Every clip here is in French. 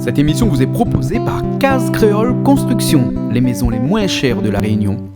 Cette émission vous est proposée par Case Créole Construction, les maisons les moins chères de la Réunion.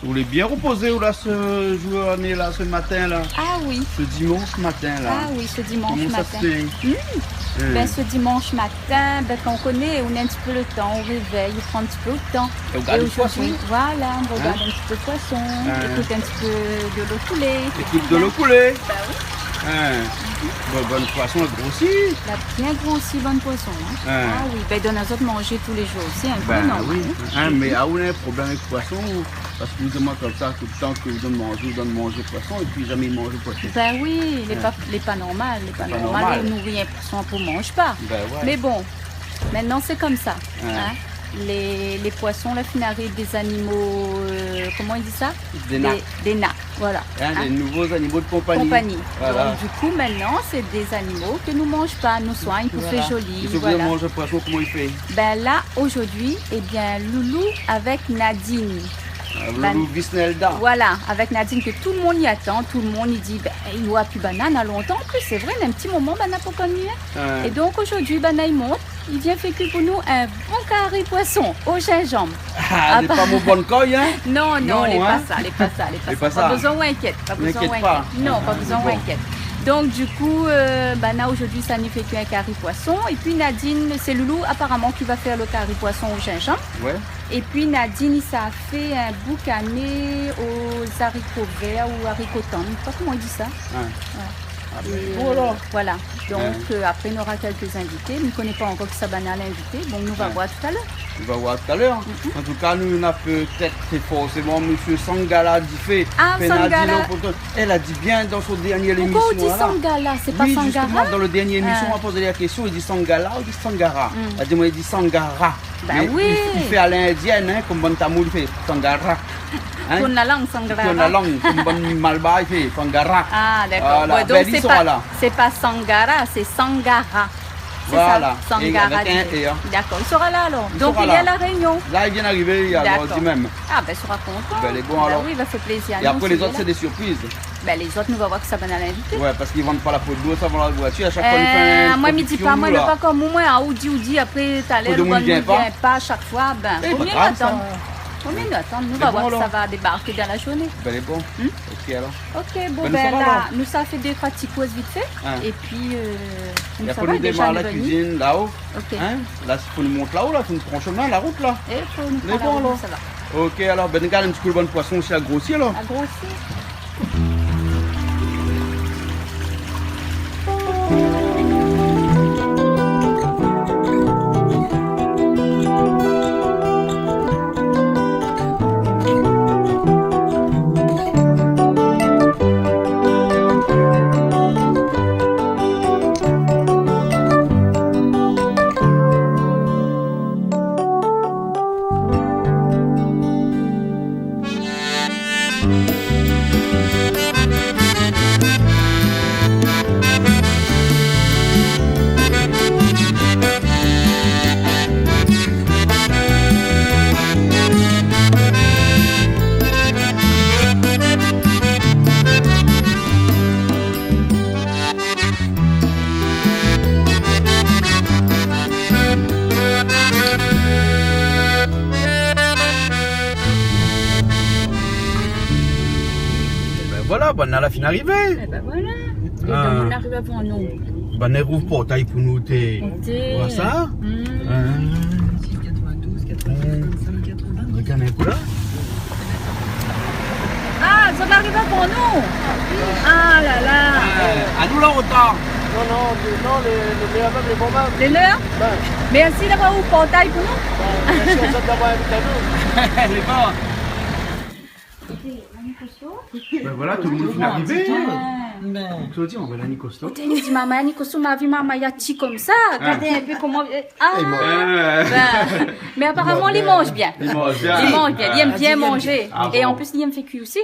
Vous voulez bien reposer ou là ce journée là, ce matin là? Ah oui. Ce dimanche matin là. Ah oui, ce dimanche Comment matin. ça se fait? Ben, ce dimanche matin, ben, quand on connaît, on a un petit peu le temps, on réveille, on prend un petit peu le temps. Et on regarde le poisson. Voilà, on regarde un petit peu le poisson, écoute un petit peu de l'eau couler. Écoute de l'eau couler. Ben oui. Bonne poisson, elle grossit. La bien grossi bonne poisson. Hein. Ah oui, ben donne à autres manger tous les jours aussi, un peu, Ben non? oui. Mais à où on a un problème avec le poisson? Parce que vous demandez comme ça tout le temps que vous donne manger le poisson et puis jamais il mange le poisson. Ben oui, il n'est pas normal. Il n'est pas normal. On nourrit un poisson pour ne mange pas. Ben ouais. Mais bon, maintenant c'est comme ça. Hein. Les poissons, la finarité des animaux, comment il dit ça? Des nains. Des nains, voilà. Des nouveaux animaux de compagnie. Voilà. Donc du coup maintenant c'est des animaux que nous ne mangeons pas, nous soignent pour faire joli. Et si vous mangez le poisson, comment il fait? Ben là aujourd'hui, eh bien Loulou avec Nadine. Loulou Visnelda. Voilà, avec Nadine que tout le monde y attend, tout le monde il dit il n'y aura plus banane à longtemps. En plus c'est vrai, il y a un petit moment banane pour connu. Et donc aujourd'hui banane il monte, il vient faire cuire pour nous un bon carré poisson au gingembre. Ah, c'est pas mon bon coille, hein? Non, elle n'est pas ça, Pas besoin ou inquiète, Non, pas besoin ou inquiète. Donc du coup, Bana aujourd'hui ça nous fait qu'un carré poisson. Et puis Nadine, c'est Loulou apparemment qui va faire le carré poisson au gingembre. Ouais. Et puis Nadine, ça a fait un boucané aux haricots verts ou haricots tendres. Je ne sais pas comment on dit ça. Voilà. Donc après, on aura quelques invités. Nous ne connaissons pas encore qui ça banal invité. Bon, nous va voir tout à l'heure. On va voir tout à l'heure. En tout cas, nous, on a peut-être forcément M. Sangala dit fait. Sangala. Elle a dit bien dans son dernier émission. Pourquoi on dit Sangala? C'est pas Sangara? Justement, dans le dernier émission, on a posé la question, il dit Sangala ou il dit Sangara? Elle a dit, moi, il dit Sangara. Oui. Il fait à l'indienne, hein, comme bon tamoul, il fait Sangara. Tourne la langue, Sangara. Tourne la langue, comme bon malba, il fait Sangara. Ah, d'accord. Voilà. Donc, c'est pas Sangara, c'est Sangara. Voilà, ça, Sangara. D'accord, il sera là alors. Donc il est à la Réunion. Là, il vient d'arriver, il y a dit même. Ah, ben il sera content. Ben, il est bon alors. Oui, il va faire plaisir. Et après, les autres, c'est des surprises. Ben, les autres, nous va voir que ça va à l'inviter. Ouais, parce qu'ils vendent pas la peau de l'eau, ça vend la voiture. À chaque fois, ils font moi, il dit pas, moi, pas comme moi, à Oudi, après, t'as l'air, on ne vient pas à chaque fois. Ben, combien d'attendre? Combien d'attendre? Nous va voir que ça va débarquer dans la journée. Ben, c'est bon. Ok, alors. Ok, bon, ben là, nous, ça fait deux pratiques vite fait. Et puis, il faut nous démarrer la cuisine là-haut. Ok. Là, il faut nous monter là-haut, là, il faut nous prendre chemin, la route là. Et il faut nous prendre la route, ça va. Ok, alors, ben, regarde un petit peu le bon poisson aussi à grossir là. À grossir. Voilà, bonne à la fin arrivée. Eh ben voilà. Et donc on arrive avant nous. Ben, ne rouvre pas taille pour nous. Vois ça? 92, 85, 80. Regarde un coup là. Ah, ça va arriver pour nous. Ah là là. À nous là, autant. Non, les meilleurs meubles, les bons meubles. Les leurs? Mais ainsi, là-bas, où portail pour nous? Merci aux autres d'avoir invité à nous. Les gars. Ben voilà, tout le monde est arrivé. Claudie, on va la Nicosto. Tu dis, maman, Nicosto m'a vu maman Yati comme ça. Regardez un peu comment. Mais apparemment, il mange bien. Il mange bien. Il mange bien. Il aime bien manger. Et en plus, il aime faire cuire aussi.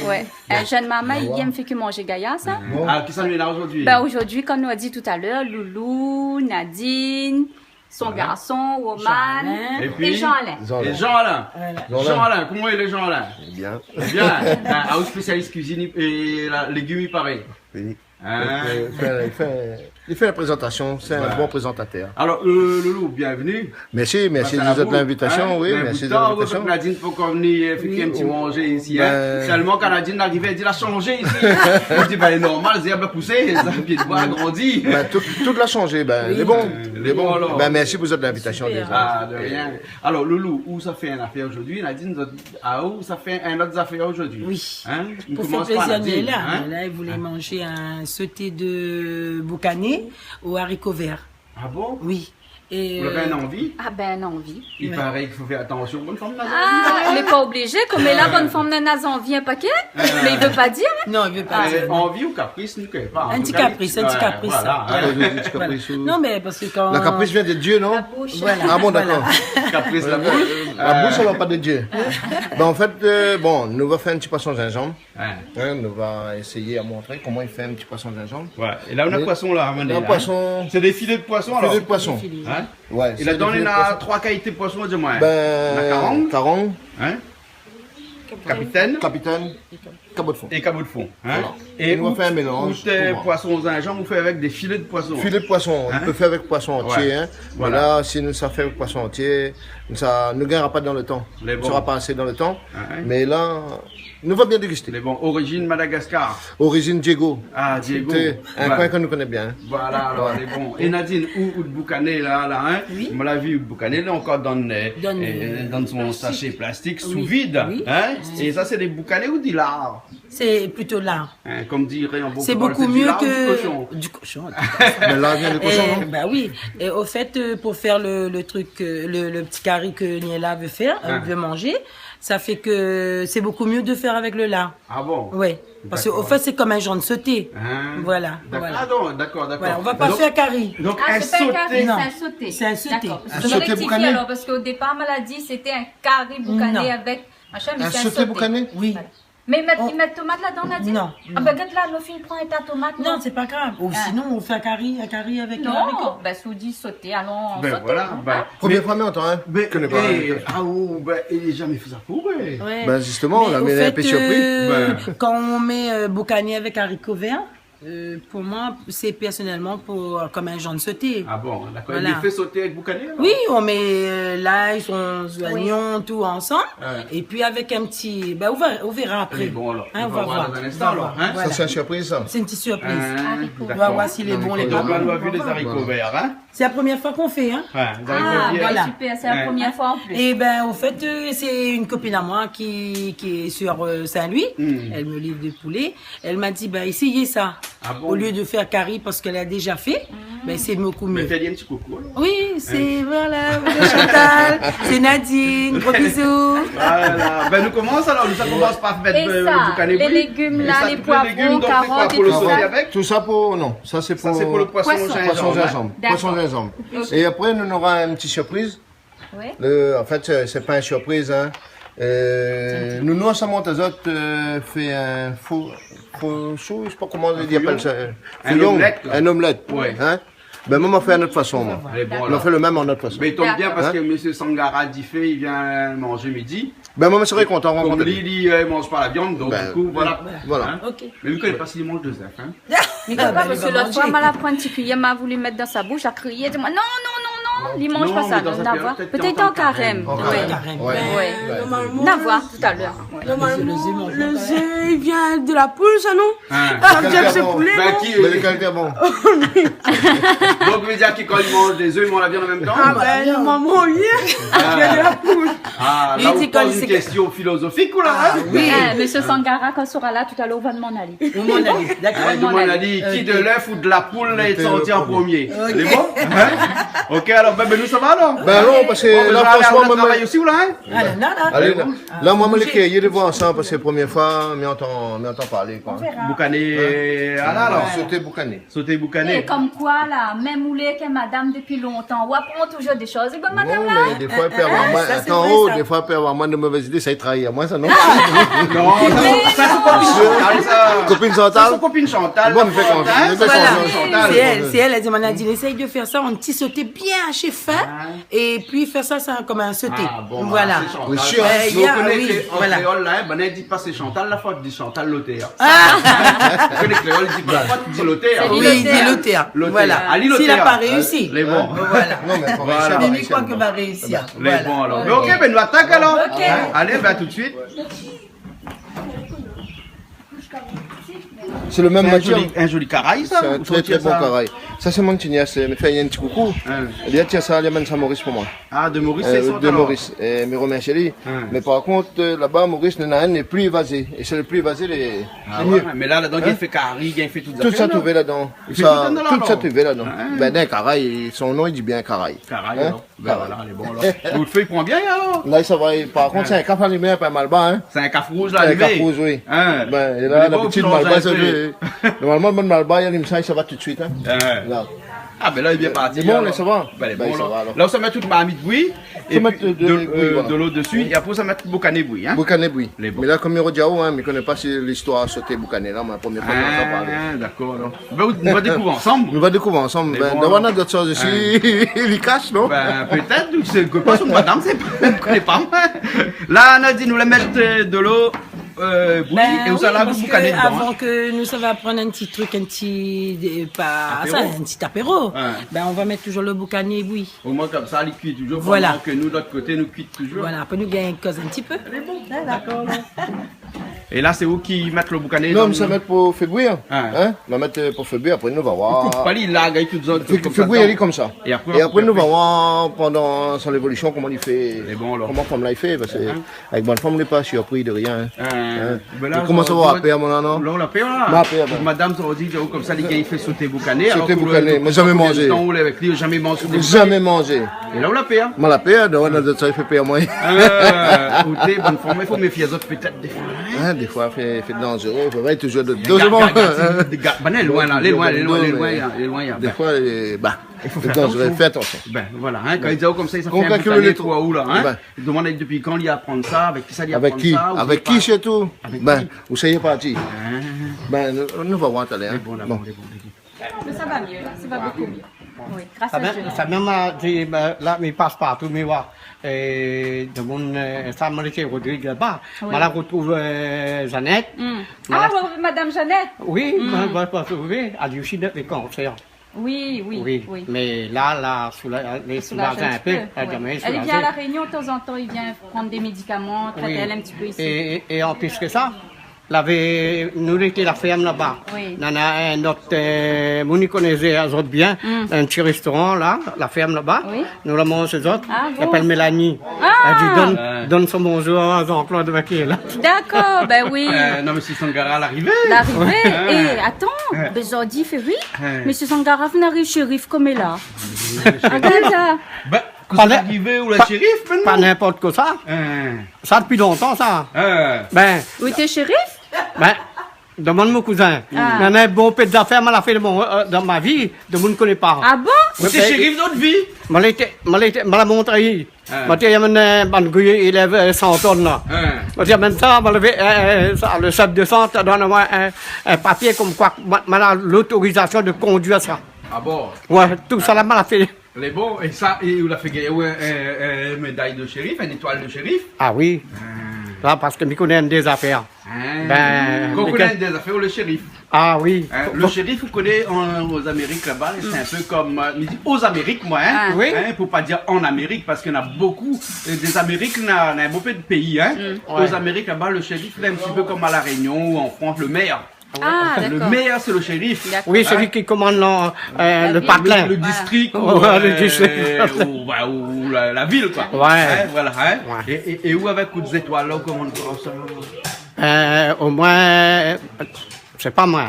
Ouais. Un jeune maman, il aime faire que manger Gaïa, ça. Alors, qui s'en est là aujourd'hui? Ben aujourd'hui, comme on a dit tout à l'heure, Loulou, Nadine, son garçon, Roman, et Jean-Alain. Et Jean-Alain. Jean-Alain, comment est le Jean-Alain? Bien. Bien. Un spécialiste cuisine et légumes, il paraît. Oui. Il fait la présentation, c'est un bon présentateur. Alors, Loulou, bienvenue. Merci de l'invitation, oui, merci de l'invitation. Nadine, faut qu'on venir faire un petit manger ici. Seulement quand Nadine arrivait, elle dit, il a changé ici. Je dis, ben, normal, c'est un peu poussé, ça pied de bois a grandi. Tout l'a changé, les bons. Ben, merci pour l'invitation déjà. Ah, de rien. Alors, Loulou, où ça fait une affaire aujourd'hui? Nadine, où ça fait un autre affaire aujourd'hui? Oui. Pour faire plaisir, là, il voulait manger un sauté de boucané aux haricots verts. Ah bon? Oui. Et vous avez une envie? Ah ben, envie. Il paraît qu'il faut faire attention. Bonne forme de naze. Ah, on n'est pas obligé. Comme la bonne forme de naze envie un paquet. Mais il veut pas dire. Non, il veut pas dire. Envie ou caprice, nous ne pas. Un petit caprice, Non, mais parce que quand... La caprice vient de Dieu, non? La bouche. Voilà. Ah bon, d'accord. Caprice, la bouche. La bouche, ça va pas de Dieu. Ben, en fait, nous va faire un petit poisson gingembre. Nous va essayer à montrer comment il fait un petit poisson gingembre. Ouais. Et là, on a poisson là. Un poisson. C'est des filets de poisson alors? Filets de poisson. Ouais. Il a donné trois qualités de poisson, dis-moi. Ben, caron. Capitaine. Cabot de fond. Et cabot de fond. Voilà. Et on va faire un mélange. Poisson aux gingembre, on fait avec des filets de poisson. Filets de poisson, on peut faire avec poisson entier. Voilà, si nous ça fait avec poisson entier, ça ne gagnera pas dans le temps. Ça ne sera pas assez dans le temps. Mais là, nous va bien déguster. Les bons. Origine Madagascar. Origine Diego. Ah, Diego. Un coin que nous connaissons bien. Voilà, alors les bons. Et Nadine, où de boucané là, oui. On l'a vu, boucané là encore dans son sachet plastique sous vide. Oui. Et ça, c'est des boucanés ou du lard? C'est plutôt lard. Comme dirait en bon c'est beaucoup mieux que du cochon. Mais là vient le cochon. Bah oui. Et au fait, pour faire le truc, le petit curry que Niela veut faire, veut manger, ça fait que c'est beaucoup mieux de faire avec le lard. Ah bon? Oui. Parce qu'au fait, c'est comme un genre de sauté. Voilà. Ah non, d'accord. Voilà, on va pas faire curry. Donc un sauté. Non. C'est un sauté. D'accord. Je vais rectifier alors, parce qu'au départ, on m'a dit c'était un curry boucané avec machin, mais c'est un sauté. Boucané? Oui. Voilà. Mais ils mettent tomate là-dedans, Nadine? Non. Ah ben regarde là, nos filles prennent ta tomate. Non, c'est pas grave. Ou sinon, on fait un curry avec le haricot. Non, ben si on dit sauter, allons en sauter. Voilà. Première fois, mais on entend, connais pas. Il n'est jamais fait ça pour Ben justement, on a mis un peu surpris. Quand on met boucané avec haricots verts, pour moi, c'est personnellement comme un genre de sauté. Ah bon, d'accord. Il fait sauter avec boucané? Oui, on met l'ail, son oignon, tout ensemble. Et puis avec un petit... Ben, on verra après. Bon, alors. On va voir. Ça, c'est une surprise, ça? C'est une petite surprise. On va voir s'il est bon, les Donc, on a vu les haricots verts, hein? C'est la première fois qu'on fait, hein? Voilà. Super, c'est la première fois en plus. Et ben, au fait, c'est une copine à moi qui est sur Saint-Louis. Elle me livre des poulets. Elle m'a dit, ben, essayez ça. Ah bon? Au lieu de faire curry parce qu'elle a déjà fait, ben, c'est beaucoup mieux. Mais fais un petit coucou, alors. Oui, c'est, voilà, Chantal, c'est Nadine, gros bisous. Voilà. Ben, nous commençons alors. Ça commence par mettre le boucané. Les légumes là, les poivrons, carottes et tout ça. Tout ça ça c'est pour le poisson gingembre. Poisson gingembre. Et après, nous aurons une petite surprise. En fait, c'est pas une surprise, hein. Nous, ça monte aux autres, fait un faux chaud, je sais pas comment on appelle ça. Un omelette. Hein? Ben, moi, on fait à notre façon, moi. On fait le même en notre façon. Mais il tombe bien parce que M. Sangara Diffé, il vient manger midi. Ben, moi, je serais content. Comme Lily, il mange pas la viande, donc du coup, voilà. Okay. Mais lui, il connaît pas s'il mange deux œufs, hein. Mais pas parce que l'autre fois, elle m'a pris un petit cuillère, m'a voulu mettre dans sa bouche, elle a crié, elle dit, non, il mange pas ça, d'avoir. Peut-être en carême. D'avoir tout à l'heure. Normalement, le œuf, il vient de la poule, ça non? Ça veut dire que c'est poulet, non? Mais le qualité est bon. Donc, vous dire que quand ils mangent des œufs, ils mangent la viande en même temps? Ah ben, maman, oui. Il vient de la poule. Ah, là, on pose une question philosophique ou là? Oui. Monsieur Sangara, quand il sera là, tout à l'heure, on va demander à lui. D'accord. On a dit qui de l'œuf ou de la poule est sorti en premier. C'est bon? Ok, alors, ben, nous, ça va alors? Ben non, parce que là, franchement, on travaille aussi ou là? Allez, là, moi, je l'ai de voir ensemble parce que la première fois, on m'entend parler, quoi. Boucané, alors? Sauter boucané. Sauter boucané. Et comme quoi, là, même moulé que madame depuis longtemps, on apprend toujours des choses. Et ben, madame, là. Non, mais des fois, il peut avoir moins, attends, des fois, il peut avoir moins de mauvaises idées, ça y trahit à moi, ça, non? Non, ça, c'est copine Chantal. Ça, c'est copine Chantal. Bon, fait quand c'est elle a dit, Nadine, essaye de faire ça, un petit sauté bien haché fin, et puis faire ça comme un sauté. Voilà. Oui, sûr. Vous connaissez en créole, là, ben, elle dit pas c'est Chantal, la fois, dit Chantal Lotéa. Vous connaissez créole, dit pas, tu dis Lotéa. Oui, il dit Lotéa. Voilà. S'il n'a pas réussi. Les bons. Voilà. Mais je crois qu'il va réussir. Les bons, alors. Ok, ben, nous attaque alors. Allez, ben, tout de suite. C'est le même matière. Un joli caraï, ça? C'est un très très bon caraï. Ça, c'est mon tignasse. Me fait un petit coucou. Il y a tiens ça, il y a ça Maurice pour moi. Ah, de Maurice, c'est ça? De Maurice. Et me remercie lui. Mais par contre, là-bas, Maurice, un est plus évasé. Et c'est le plus évasé, les mieux. Mais là-dedans, il fait caraï, il fait tout ça. Tout ça trouvé là-dedans. Tout ça trouvé là-dedans. Ben, d'un caraï, son nom, il dit bien caraï. Caraï, alors. Ben voilà, les bons, alors. Le feu, il prend bien, alors? Là, ça va. Par contre, c'est un café allumé un peu mal bas, hein. C'est un café rouge, là, un café rouge, oui. Ben, et là, la petite malba, ça fait. Normalement, le bon malba, il y a ça va tout de suite, hein. Là. Ah, ben là, il est bien parti. C'est bon, là, ça va? Ben, bon, là. Là, on se met toute marmite bouillie. Et puis, de l'eau dessus. Et après, on se met boucané bouillie, hein. Boucané bouillie. Mais là, comme il y a Diao, hein, mais je ne connais pas l'histoire à sauter boucané, là, ma première fois, on en parle. Ah, d'accord, alors. Ben, on va découvrir ensemble. On va découvrir ensemble. Ben, d'avoir d'autres choses aussi, il cache, non? Ben, peut-être, c'est pas sur madame, c'est pas, je ne connais pas, moi. Là, on a dit, nous la mettre de l'eau. Bouillie et où ça l'a boucané dedans. Avant que nous, ça va prendre un petit truc, un petit apéro. Ben, on va mettre toujours le boucané bouilli. Au moins, comme ça, il cuit toujours. Voilà. Que nous, de l'autre côté, nous cuit toujours. Voilà, après nous gagnons cause un petit peu. D'accord. Et là, c'est où qui mettent le boucané? Non, mais ça met pour faire bouillir. Hein? On va mettre pour faire bouillir, après nous va voir. Pas lui, là, il tout ça. Fait bouillir, comme ça. Et après, nous va voir pendant son évolution comment il fait. Comment comme là il fait, parce que avec bonne femme, on n'est pas surpris de rien. Comment ça va appeler à mon nom? Là, on l'a payé, là. Madame, ça dit, comme ça, il fait sauter boucané. Sauter boucané, mais jamais mangé. Avec lui, jamais mangé. Jamais mangé. Et là, on l'a payé. On l'a payé, donc on a ça, il fait payer à moi. Écoutez, bonne forme, il faut méfier les autres peut-être des fois. Des fois, fait dangereux, il faut toujours de dangereux. Ben, elle est loin, là, elle est loin. Des fois, il faut faire dangereux, fais attention. Ben, voilà, quand il dit comme ça, il s'en fait un boucané, toi, où, là, hein. Il demande depuis quand il apprend ça, avec qui ça, il apprend ça. Avec qui, chez tout? Ben, où ça y est parti? Ben, nous va voir tout à l'heure. Mais ça va mieux, ça va beaucoup mieux. Oui, grâce à Dieu. Ça m'a dit, là, il passe partout, mais voilà. Et de mon femme, Rodrigue là-bas. Je la retrouve Jeannette. Ah, Madame Jeannette? Oui, je vais pas trouver. Elle dit aussi des concerts. Oui. Mais là, les soulager un peu. Elle vient à la Réunion de temps en temps, il vient prendre des médicaments, traiter elle un petit peu ici. Et en plus que ça, nous étions la ferme là-bas. Oui. On a un autre, nous connaissons les autres bien, un petit restaurant là, la ferme là-bas. Oui. Nous la mangeons les autres. Il s'appelle Mélanie. Elle dit donne son bonjour à Jean-Claude Vaquier là. D'accord, ben oui. Non, mais c'est Sangara l'arrivée. Et attends, Bezordi fait oui. Monsieur Sangara venait shérif comme elle là. Regarde ça. Quand c'est arrivé ou le shérif maintenant? Pas n'importe quoi ça. Ça depuis longtemps ça. Ben. Où était shérif? Ben, demande mon cousin. Il y en a un bon peu d'affaires, mais fait dans ma vie, de monde ne connaît pas. Ah bon? C'est shérif de notre vie? Je l'ai montré. Il y a un bandouille, il lève 100 tonnes là. Il y a même ça, le chef de centre donne un papier comme quoi, l'autorisation de conduire ça. Ah bon? Ouais, tout ça là, m'a fait. Les bons, et ça, et vous l'a fait gagner une médaille de shérif, une étoile de shérif? Ah oui. Là, parce que je connais des affaires. Qu'on connaît des affaires ou le shérif. Ah oui. Le shérif, vous connaissez aux Amériques là-bas, c'est un peu comme, aux Amériques, moi, hein, oui. Pour pas dire en Amérique, parce qu'il y en a beaucoup, des Amériques, il y a beaucoup de pays, hein. Aux Amériques là-bas, le shérif, il est un petit peu comme à La Réunion ou en France, le maire. Ah, le maire, c'est le shérif. Oui, celui qui commande le patelin. Le district, le district. ou la ville, quoi. Ouais. Hein, voilà, hein. Ouais. Et où avec coups d'étoiles, là, comment on prend ça? Au moins, c'est pas moi.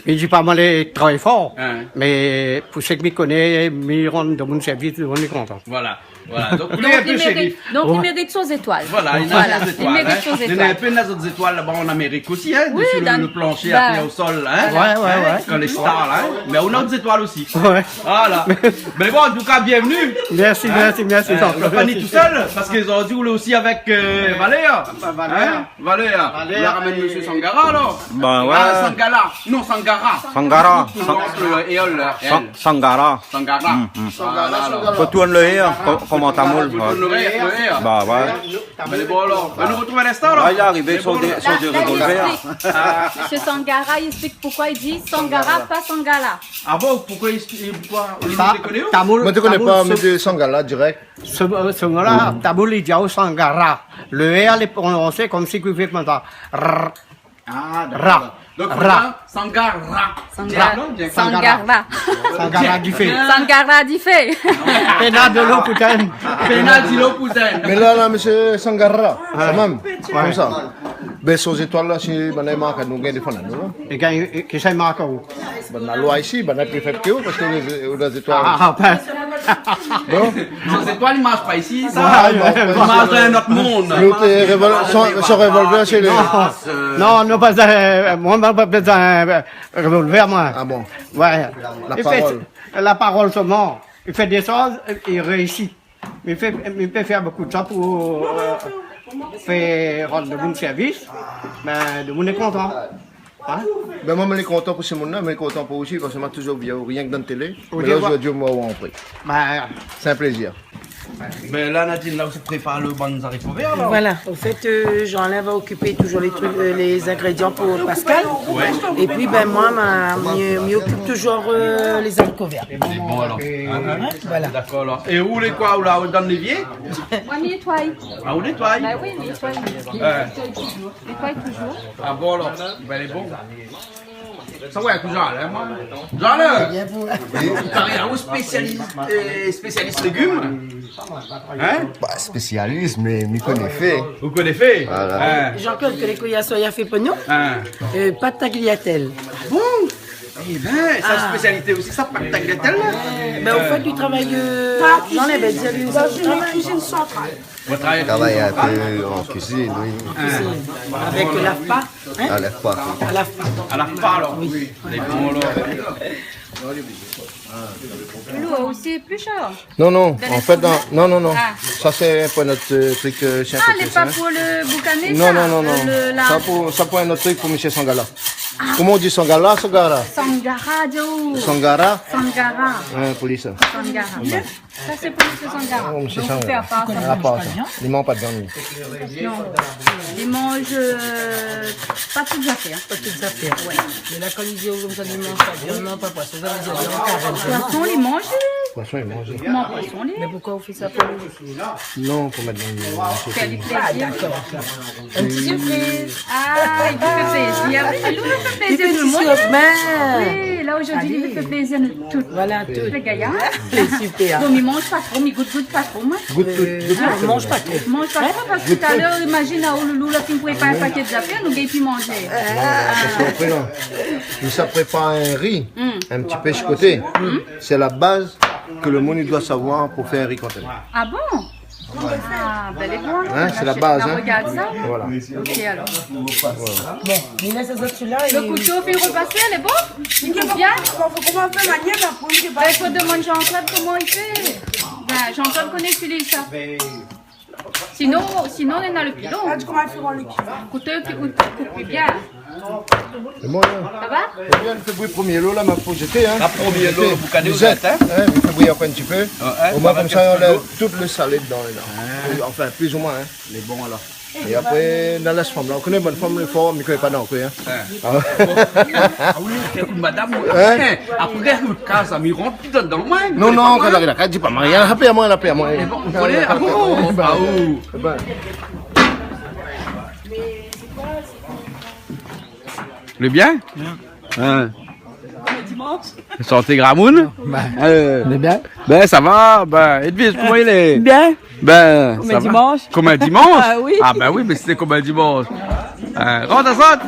Je dis pas mal de travail fort, mais pour ceux qui me connaissent, ils rendent de mon service, on est content. Voilà. Donc, il est un peu shérif. Donc, il mérite ses étoiles. Voilà, il a des étoiles. Il mérite ses étoiles. Il y a un peu des autres étoiles là-bas en Amérique aussi, hein, oui, dessus le plancher, après au sol, hein. Ouais. Quand les stars, là, hein. Mais on a des étoiles aussi. Ouais. Voilà. Mais bon, en tout cas, bienvenue. Merci. On n'a pas ni tout seul, parce qu'ils ont dit, on est aussi avec Valéa. Valéa. On a ramené monsieur Sangara, alors. Ben ouais. Sangala. Non, Sangara. Sangara. Sangara. Retourne le hier, comment t'as moule. Bah ouais. Mais bon alors, nous retrouvons un instant alors. Il est arrivé sur des revolvers. Monsieur Sangara, il explique pourquoi il dit Sangara, pas Sangala. Ah bon, pourquoi il les connaît où? Tamoul, Moi, tu connais pas M. Sangala direct? Ce mot-là, Tamoul, il dit Sangara. Le R est prononcé comme si tu fais maintenant. Ah, Ra. Donc, Sangara. Sangara du fait. Sangara du fait. Pena de l'eau, putain. Pena de l'eau, putain. Mais là, M. Sangara, quand même, comme ça. Ben, ces étoiles-là, si on a marqué, nous gagnons des fonds. Et qui s'est marqué où? La loi ici, on a préfecture parce que les étoiles. Ah, ben. Bon. Ces étoiles, ils ne marchent pas ici, ça. Ils marchent dans notre monde. Son revolver, c'est le. Non, pas moi, pas besoin revolver, moi. Ah bon? Ouais. La parole. La parole seulement. Il fait des choses, il réussit. Il peut faire beaucoup de choses pour faire rendre de bons services. Mais de monde est content. Hein? Ben moi, je suis content pour ce monde-là, mais je suis content pour aussi parce que moi, toujours vu rien que dans la télé. Mais là, je veux dire, moi, on prie. C'est un plaisir. Mais là, Nadine, là, vous préparez le bon haricots verts, là. Voilà, au fait, Jean-Alain va occuper toujours les trucs, les ingrédients pour Pascal. Ouais. Et puis, ben moi, m'y occupe toujours les haricots verts. Bon, alors. Voilà. D'accord, alors. Et où les quoi, là, dans l'évier? Moi, je nettoie. Ah, on nettoie? Bah oui, je nettoie. Nettoie toujours. Ah bon, alors. Ben, elle est bon. Ça va, écoute, Jean-Alain, moi. Jean-Alain! Vous spécialiste légumes? Hein? Pas spécialiste, mais je connais fait. Vous connaissez? Voilà. Jean-Claude, que les couilles à soya fait pognon. Pas de tagliatelle. Bon! Eh ben, c'est une spécialité aussi, ça, pas de tagliatelle, là? Ben, au fait, du travail, Jean-Alain va dire, lui, dans une cuisine centrale. Votre travail? Travaille un peu en cuisine, oui. Avec l'AFPA. Hein? À la fois. À l'AFPA. À la fin, alors? Oui. Les bons, alors. L'eau aussi plus cher. Non, en fait, non. Ah. Ça, c'est pour notre truc scientifique. Ah, les pas pour le boucané, Non, ça? non. Ça pour un autre truc pour M. Sangala. Comment on dit Sangala? Sangara, Sangara? Sangara. Police. Sangara. Ça, c'est pour M. Sangara. Oh, M. Donc, vous Sangara. faites à part ça. À part ça. Il mange pas de viande. Non. Il mange pas toutes les affaires. Pas toutes les affaires. Ouais. Mais là, quand il dit comme ça, il mange pas de viande, non, pas poisson. Ça veut dire viande carré. Poisson, il mange. Poisson, il mange. Comment poisson, lui? Mais pourquoi vous faites ça pour lui? Non, pour mettre dans le. Faire du plaisir. Un petit surprise. Ah, il vous fait plaisir. Il nous fait plaisir tout le monde. Oui, là aujourd'hui, il vous fait plaisir tout. Voilà, tout. Les gaillards. C'est super. Donc, il mange pas trop, il goûte pas trop. Il mange pas trop. Il mange pas trop parce que tout à l'heure, imagine, à Ouloulou, là, qui me prépare un paquet d'affaires, nous gagne plus manger. Parce qu'après, non. Nous, ça prépare un riz, un petit peu chicoté. C'est la base que le monde doit savoir pour faire un riz cantonais. Ah bon? Ah, ben les bons. Hein, c'est la base. On Hein. regarde ça. Voilà. Ok, alors. Bon, il laisse ces autres-là. Le couteau, puis repasser, elle est bon? Il coupe bien? Ben, il faut demander Jean-Claude comment il fait. Ben, Jean-Claude connaît utiliser ça. Sinon, on est dans le pilon. Le couteau qui coupe bien. C'est bon, là. Ça va? Eh bien, il fait bruit premier lot, là, ma faut jeter. Hein. La première lot, le boucané, vous êtes, hein? Il fait bruit après un petit peu. Au moins, comme ça, on a tout le salé dedans. Là. Enfin, plus ou moins. Hein. Les bons, alors. Et après, dans la femme, là, on connaît bonne femme, le fort, mais on ne connaît pas non plus. Hein. Ah oui, madame, après, le cas, ça me rentre tout dedans, moi. Non, quand on arrive là, elle dit pas marié, elle a payé à moi, elle a payé à moi. Vous connaissez? Ah bon? Ah oui. Le bien? Hein. Santé Gramoun? bien? Ben ça va, ben Edwige, comment il est? Bien. Ben Comme ça un dimanche. Va. Comme un dimanche? Ah oui. Ah ben oui, mais c'était comme un dimanche. Rentre à ça.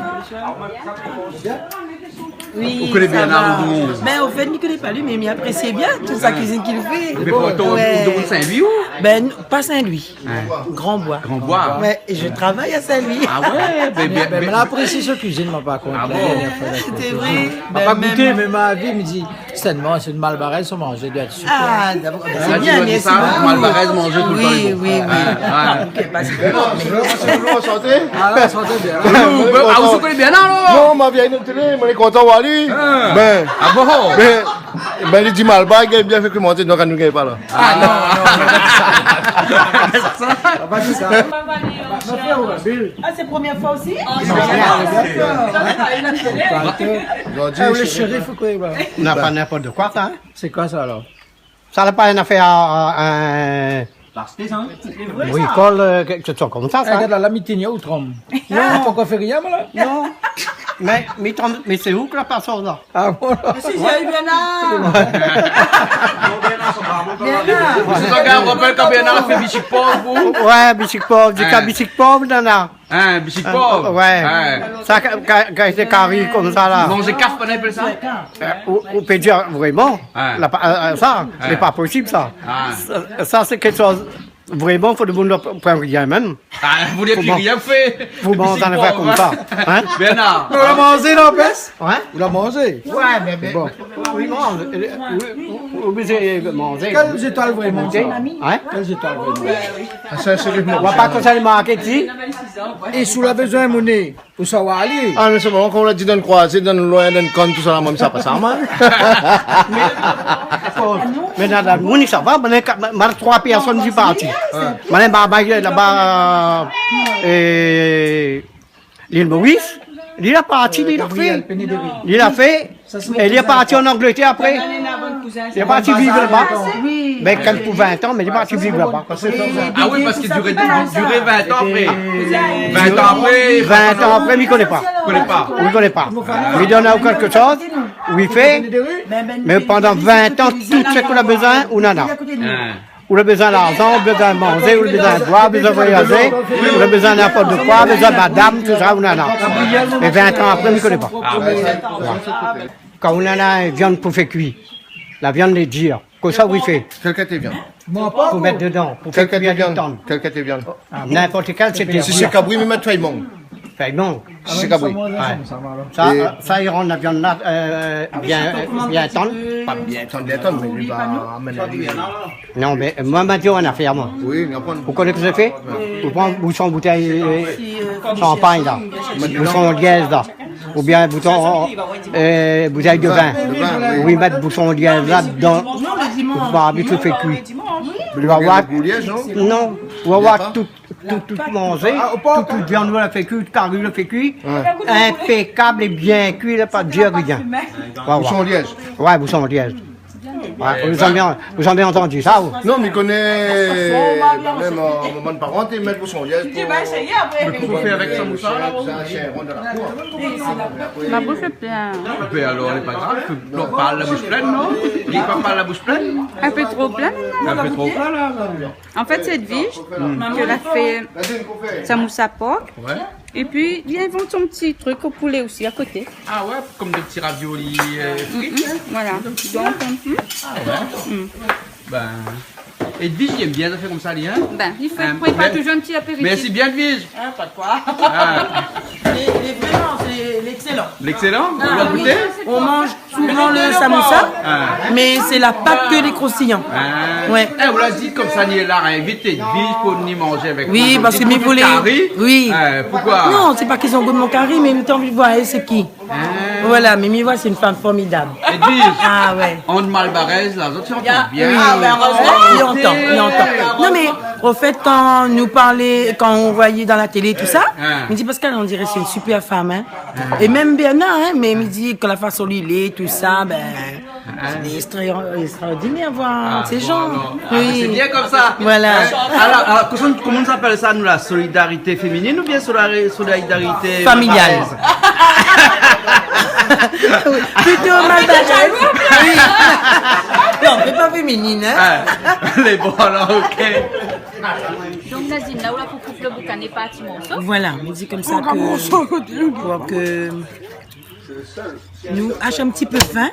Oui, Vous connaissez bien Nardou? Ben, au fait, je ne connais pas lui, mais il apprécie bien toute sa cuisine qu'il fait. Mais pour ton de Saint-Louis ou? Ben, pas Saint-Louis. Grandbois. Grandbois. Ouais, et je travaille à Saint-Louis. Ah ouais, Mais elle apprécie sa cuisine, moi, par contre. Ah bon? C'était vrai. Elle n'a pas goûté, mais ma vie me dit, c'est une malbarès, on mange, doit être super. Ah, d'abord, Ah, c'est bien, merci ça, Malbarès manger tout le temps. Oui, oui, oui. Ok, parce que bon, mais... en santé? Ah là, santé bien. Ah, vous connaissez bien là? Non, ma vieille notre télé, on est content d'aller. Ben, Ah bon? ben, il dit mal, bah, il a bien fait que monter, donc elle ne gagne pas là. Ah non, Pas dit ça. Ah, c'est la première fois aussi? Le shérif ou quoi? On n'a pas n'importe quoi, ça. Hein? C'est quoi ça alors? Ça n'a pas une affaire à oui, Paul, quelque chose comme ça. Regarde là, la mitine, où trompe? Non, pourquoi faire rien, moi là? Non. Mais c'est où que la personne là? Ah bon? Si, j'ai eu Bénard! c'est ça qu'on rappelle quand Bénard fait bichic pauvre. Ouais, bichic pauvre, du cas bichic pauvre, Nana. Hein, bichic pauvre? Ouais. Ça, quand été carré comme ça là. Manger caf, on appelle ça? On peut dire vraiment, ça, c'est pas possible ça. Ça, c'est quelque chose. Vraiment, il faut demander prendre rien même. Ah, vous n'avez plus rien fait. Faut manger en faire comme ça. Hein? Bernard. Vous la mangez, non, Pes? Ouais? Vous la mangez? Ouais, mais bon. Oui, mange. Obligé de manger. Quelles étoiles vraiment ça? Hein? Quelles étoiles vraiment? On va pas que ça les marquer ici. Et sous la besoin de monnaie, où ça va aller? Ah, mais c'est bon, quand on l'a dit dans le croisé, dans le loin, dans le con, tout ça, même ça passe à mal. Mais dans le monde, ça va, mais 3 personnes qui partent. Là-bas, l'île Maurice, il a parti, il a fait. Il a fait, et il est parti en Angleterre après. Il est parti vivre là-bas. Mais quand pour 20 ans, mais il est parti vivre là-bas. Ah oui, parce qu'il durait 20 ans après. 20 ans après. 20 ans après, il ne connaît pas. Il ne connaît pas. Il donne quelque chose, où il fait, mais pendant 20 ans, tout ce qu'on a besoin, on en a. On a besoin d'argent, on a besoin de manger, on a besoin de boire, on a besoin de voyager, on a besoin de n'importe quoi, on a besoin de madame, tout ça, on en a. Mais 20 ans après, on ne connaît pas. Quand on en a une viande pour faire cuire, la viande les dire, comme ça, oui, fait. Quelle qualité viande? Pour mettre dedans, pour faire cuire du temps. Quelle qualité viande? N'importe quel, c'est Si c'est cabri, mais mettre faïmon. Faïmon. Si c'est cabri. Ça, il rend la viande là, bien tendre. Pas bien tendre, mais lui va amener lui. Non, mais moi, m'a dit, on a fait à moi. Oui, il y a pas Vous connaissez ce que j'ai fait? Vous prenez un bouchon bouteille champagne là, bouchon de liège là, ou bien bouchon bouteille de vin. Oui, mettre bouchon de liège là dedans, pour pas habituer fait cuire. Vous va voir, non, vous va voir tout manger, toute viande la fait cuire, toute carrure la fait cuire, impeccable et bien cuit, pas de dire rien. Bouchon de liège. Ouais, bouchon de liège. Ouais, vous avez bien entendu ça ou? Non, mais il connaît même au moment de parenté, il met le bouchon de liège. Tu vas essayer après. Qu'est-ce qu'on fait avec ça, moussa là? Ma bouche est pleine. Mais alors, elle n'est pas grave, tu parles la bouche pleine, non? Il n'est pas parle la bouche pleine? Un peu trop pleine. Un peu trop plein là. En fait, c'est Edwige qui a fait sa mousse à porc. Ouais. Et puis, il invente son petit truc au poulet aussi à côté. Ah ouais, comme des petits raviolis frites. Voilà. Donc, Ben. Edwige, il aime bien de faire comme ça, lui, hein? ben, il fait prépare toujours un petit apéritif. Merci bien, Edwige. Ah, pas de quoi. Ah. Vraiment, c'est l'excellent. L'excellent? Vous Ah, l'avez oui. goûté? On mange souvent le samoussa, mais c'est la pâte que les croustillants. Ouais. Vous l'a dit comme ça, il est là, invité de vie pour ni manger avec oui, moi. parce que mes volets. Oui. Pourquoi? Non, c'est pas qu'ils ont goût de mon curry, mais ils ont envie de voir c'est qui. Voilà, mais Miwa, c'est une femme formidable. Et dis, ah ouais. on Malbarès, là, autres sont bien. Oui, il entend. Non, mais au fait, quand nous parlait, quand on voyait dans la télé tout ça, il me dit Pascal, on dirait c'est une super femme, hein. Et même Bernard, hein, mais il me dit que la façon dont il est, tout ça, ben, c'est extraordinaire voir ces gens. Oui. C'est bien comme ça. Voilà. Alors, comment on s'appelle ça, nous, la solidarité féminine ou bien solidarité familiale? Plutôt Malbarès. Oui. Non, mais pas féminine, hein. Les bons, alors, ok. Donc Nadine, là où la coupe le boucan n'est pas à morceau. Voilà, on dit comme ça que nous hache un petit peu fin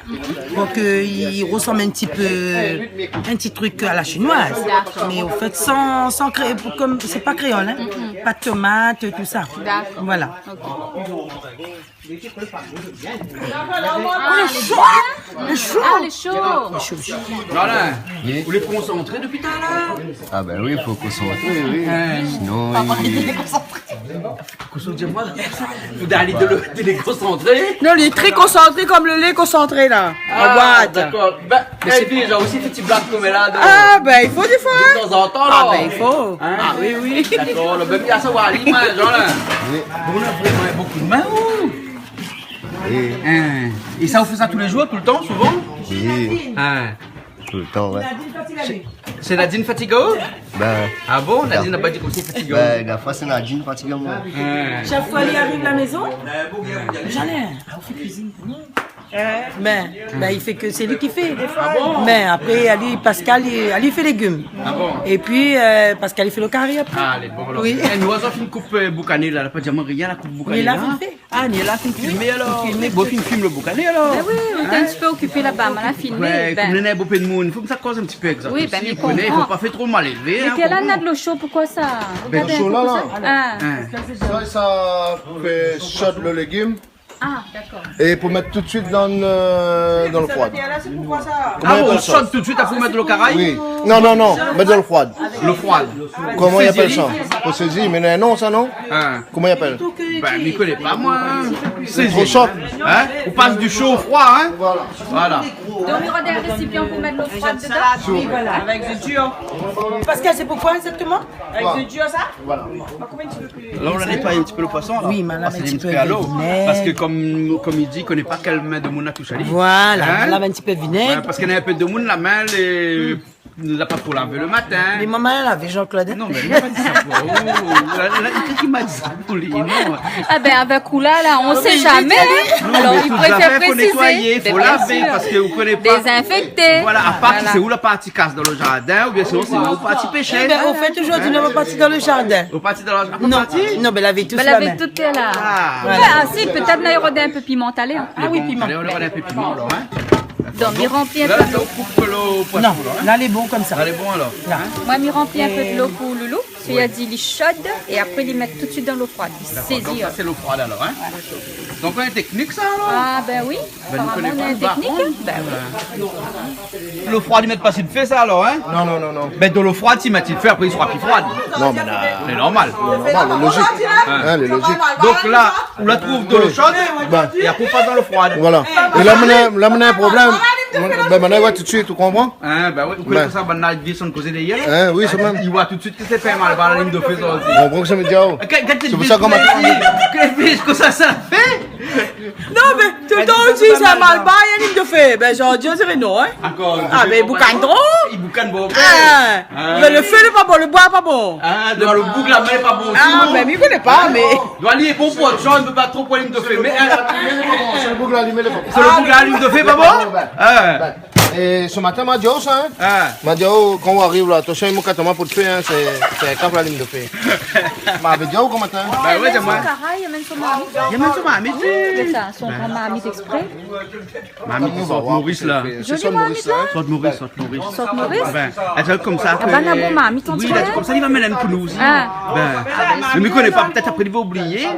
pour qu'il ressemble un petit truc à la chinoise. Mais au fait, sans comme c'est pas créole, hein. Pas de tomate, tout ça. Voilà. Les chauds. Voilà. Vous les concentrez depuis tout à l'heure? Ah ben oui, il faut concentrer, oui. Sinon, Concentrez-moi. Vous allez de les concentrer? Non, il est très concentré comme le lait concentré là. En boîte. D'accord. Et puis, j'ai aussi des petits blagues comme là. Ah, ben il faut des fois. De temps en temps, ah, ben il faut. Ah, oui. D'accord, le bébé, il y a ça, l'image, là. On a vraiment beaucoup de mains, et ça, vous fait ça tous les jours, tout le temps, souvent? Oui. Tout le temps, ouais. C'est Nadine Fatigo? Ben. Ah bon? Nadine n'a pas dit qu'on c'est Fatigo? Ben, la fois, c'est Nadine Fatigo, moi. Chaque fois qu'il arrive à la maison, j'en ai. On fait cuisine pour nous. Ben, il fait que c'est lui qui fait. Mais après, Pascal, il fait légumes. Ah bon? Et puis, Pascal, il fait le curry après. Ah, les bons. Oui. Nous avons fait une coupe boucanée là, pas dire rien, la coupe boucanée. Mais là, vous fait. Ah, ni là, filmé alors. Bon, film le boucanée alors. Ben oui, on est un petit peu occupé là-bas, on a filmé. Ouais, comme le nez beau de monde, il faut que ça cause un petit peu exact. Oui, ben, il faut pas faire trop mal élevé. Mais quelle année de l'eau chaude, pourquoi ça? Ben, chaud là. Ça fait chaud le légume. Ah, d'accord. Et pour mettre tout de suite dans le froid. Ah bon, on chante tout de suite après mettre le caraï? Oui. Non, mettre dans le froid. Le froid. Comment il appelle ça? Pour saisir, mais non, ça non? Comment il appelle? Ben, je ne connais pas moi. C'est trop chaud. Hein? On passe du chaud au froid, hein? Voilà. Donc, il y aura des récipients pour mettre l'eau froide dedans? Oui, voilà. Avec du dur. Pascal, c'est pourquoi exactement? Avec du dur, ça? Voilà. Là, on a nettoyé un petit peu le poisson. Oui, mais là, un petit peu à l'eau. de vinaigre. Parce que comme il dit, il ne connaît pas quelle main de monde a touché à lui. Voilà, on lave un petit peu de vinaigre. Parce qu'il y a un peu de monde, la main, ne l'a pas pour laver le matin. Mais maman, elle avait Jean-Claude. Non, mais il m'a pas dit ça pour qu'est-ce qu'il m'a dit ça pour lui? Non. Ah ben avec Oula, là, on ne sait jamais. Alors, il préfère préciser. Il faut laver parce que vous ne connaissez pas. Désinfecter. Voilà, à part que c'est où la partie casse dans le jardin ou bien sinon c'est où la partie pêcher. Eh bien, au fait, aujourd'hui, nous sommes partis dans le jardin. Au parti dans le jardin? Non, mais lavez tous Ben, la main. avec tout est là. Voilà. Ah, si, peut-être là, il y aura un peu pimentalé. Ah oui, piment. Allez, on aura un peu piment alors, hein? Donc, il remplit un Là, peu de l'eau. on coupe l'eau au poisson. Non, là, elle est bon comme ça. Elle est bon alors. Là. Moi, il remplit un peu de l'eau pour Loulou. Il a dit, il est chaude et après, il met tout de suite dans l'eau froide. Il Donc saisit. ça c'est l'eau froide alors, hein? Donc on a une technique ça alors? Ah, ben oui. Ben, nous Apparemment, on a connaissons une pas. technique. Ben oui. L'eau froide, ils mettent pas si de fait ça alors, hein? Non. Ben de l'eau froide, s'ils mettent de fait, après il sera plus froide. Non, mais là, C'est normal. c'est logique. Hein, les logiques. Donc là, on la trouve de l'eau chaude Ben. et après on passe dans l'eau froide. Voilà. Et là, on a un problème. Ben, maintenant, il voit tout de suite, tu comprends? Hein, ben oui, vous connaissez ça, ben là, ils sont causés des yeux. Hein, oui, c'est même. Ils voient tout de suite que c'est pas mal par la ligne de feu ça aussi. On comprend que ça me dit, oh. C'est pour ça qu'on m'a dit. Que ça fait? Non, mais tout le temps aussi, c'est mal bas, il y a une ligne de feu. Ben, j'en dirais non, hein. Encore. Ah, mais il boucane trop. Il boucane bon. Mais le feu n'est pas bon, le bois n'est pas bon. Ah, dans le bouc, la main n'est pas bon. Ah, ben, il ne connaît pas, mais. Doit aller bon pour autre chose, il ne peut pas trop pour la ligne de feu. Mais C'est le boucle allumé, le c'est le bouc, la ligne de feu, pas bon? Et ce matin, m'a dit, oh, ça, hein? M'a dit, oh, quand on arrive là, attention, il m'a pour te faire, hein, c'est quand la ligne de feu. Ma video comment ça? Bah ouais, c'est moi. Il y a même son mamie. Il y a même son mamie. C'est ça, son grand mamie d'exprès. Mamie qui sort Maurice là. C'est ça Maurice. Sort Maurice. Sort Maurice. Ben, elle fait comme ça. Ah ben, la bonne mamie, ton Oui, comme ça, il va mener pour nous aussi. Ah. Ben, ne me connaît pas, peut-être après il va oublier.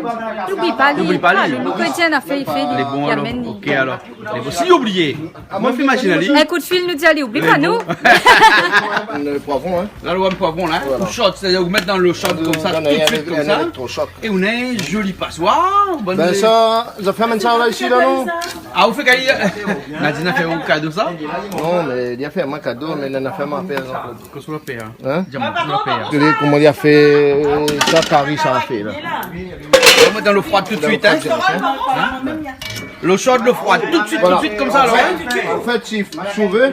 N'oublie pas, N'oublie pas, lui. le quotidien a fait, il fait, Les bons il alors. amène. Ok alors. Les bons. Si oublié. Moi, fais machine à lui. Un coup de fil nous dit allez, oublie pas nous. Le poivron, hein? Là, le poivron là. On shot, c'est-à-dire vous mettre dans le shot comme ça, tout de suite comme ça. Et on a un joli passoire. Ben ça fait même ça là ici là non? Ah, vous faites gagner. Nadine a fait un cadeau ça? Non, mais il a fait un cadeau, mais il en a fait ma père. Qu'est-ce qu'on va faire? Hein? Dis-moi, qu'est-ce qu'on va faire? Tu sais comment il a fait ça, Paris, ça a fait là. On va mettre dans l'eau froide tout de suite, hein? L'eau chaude, l'eau froide, tout de suite comme ça, alors. En fait, si tu veux,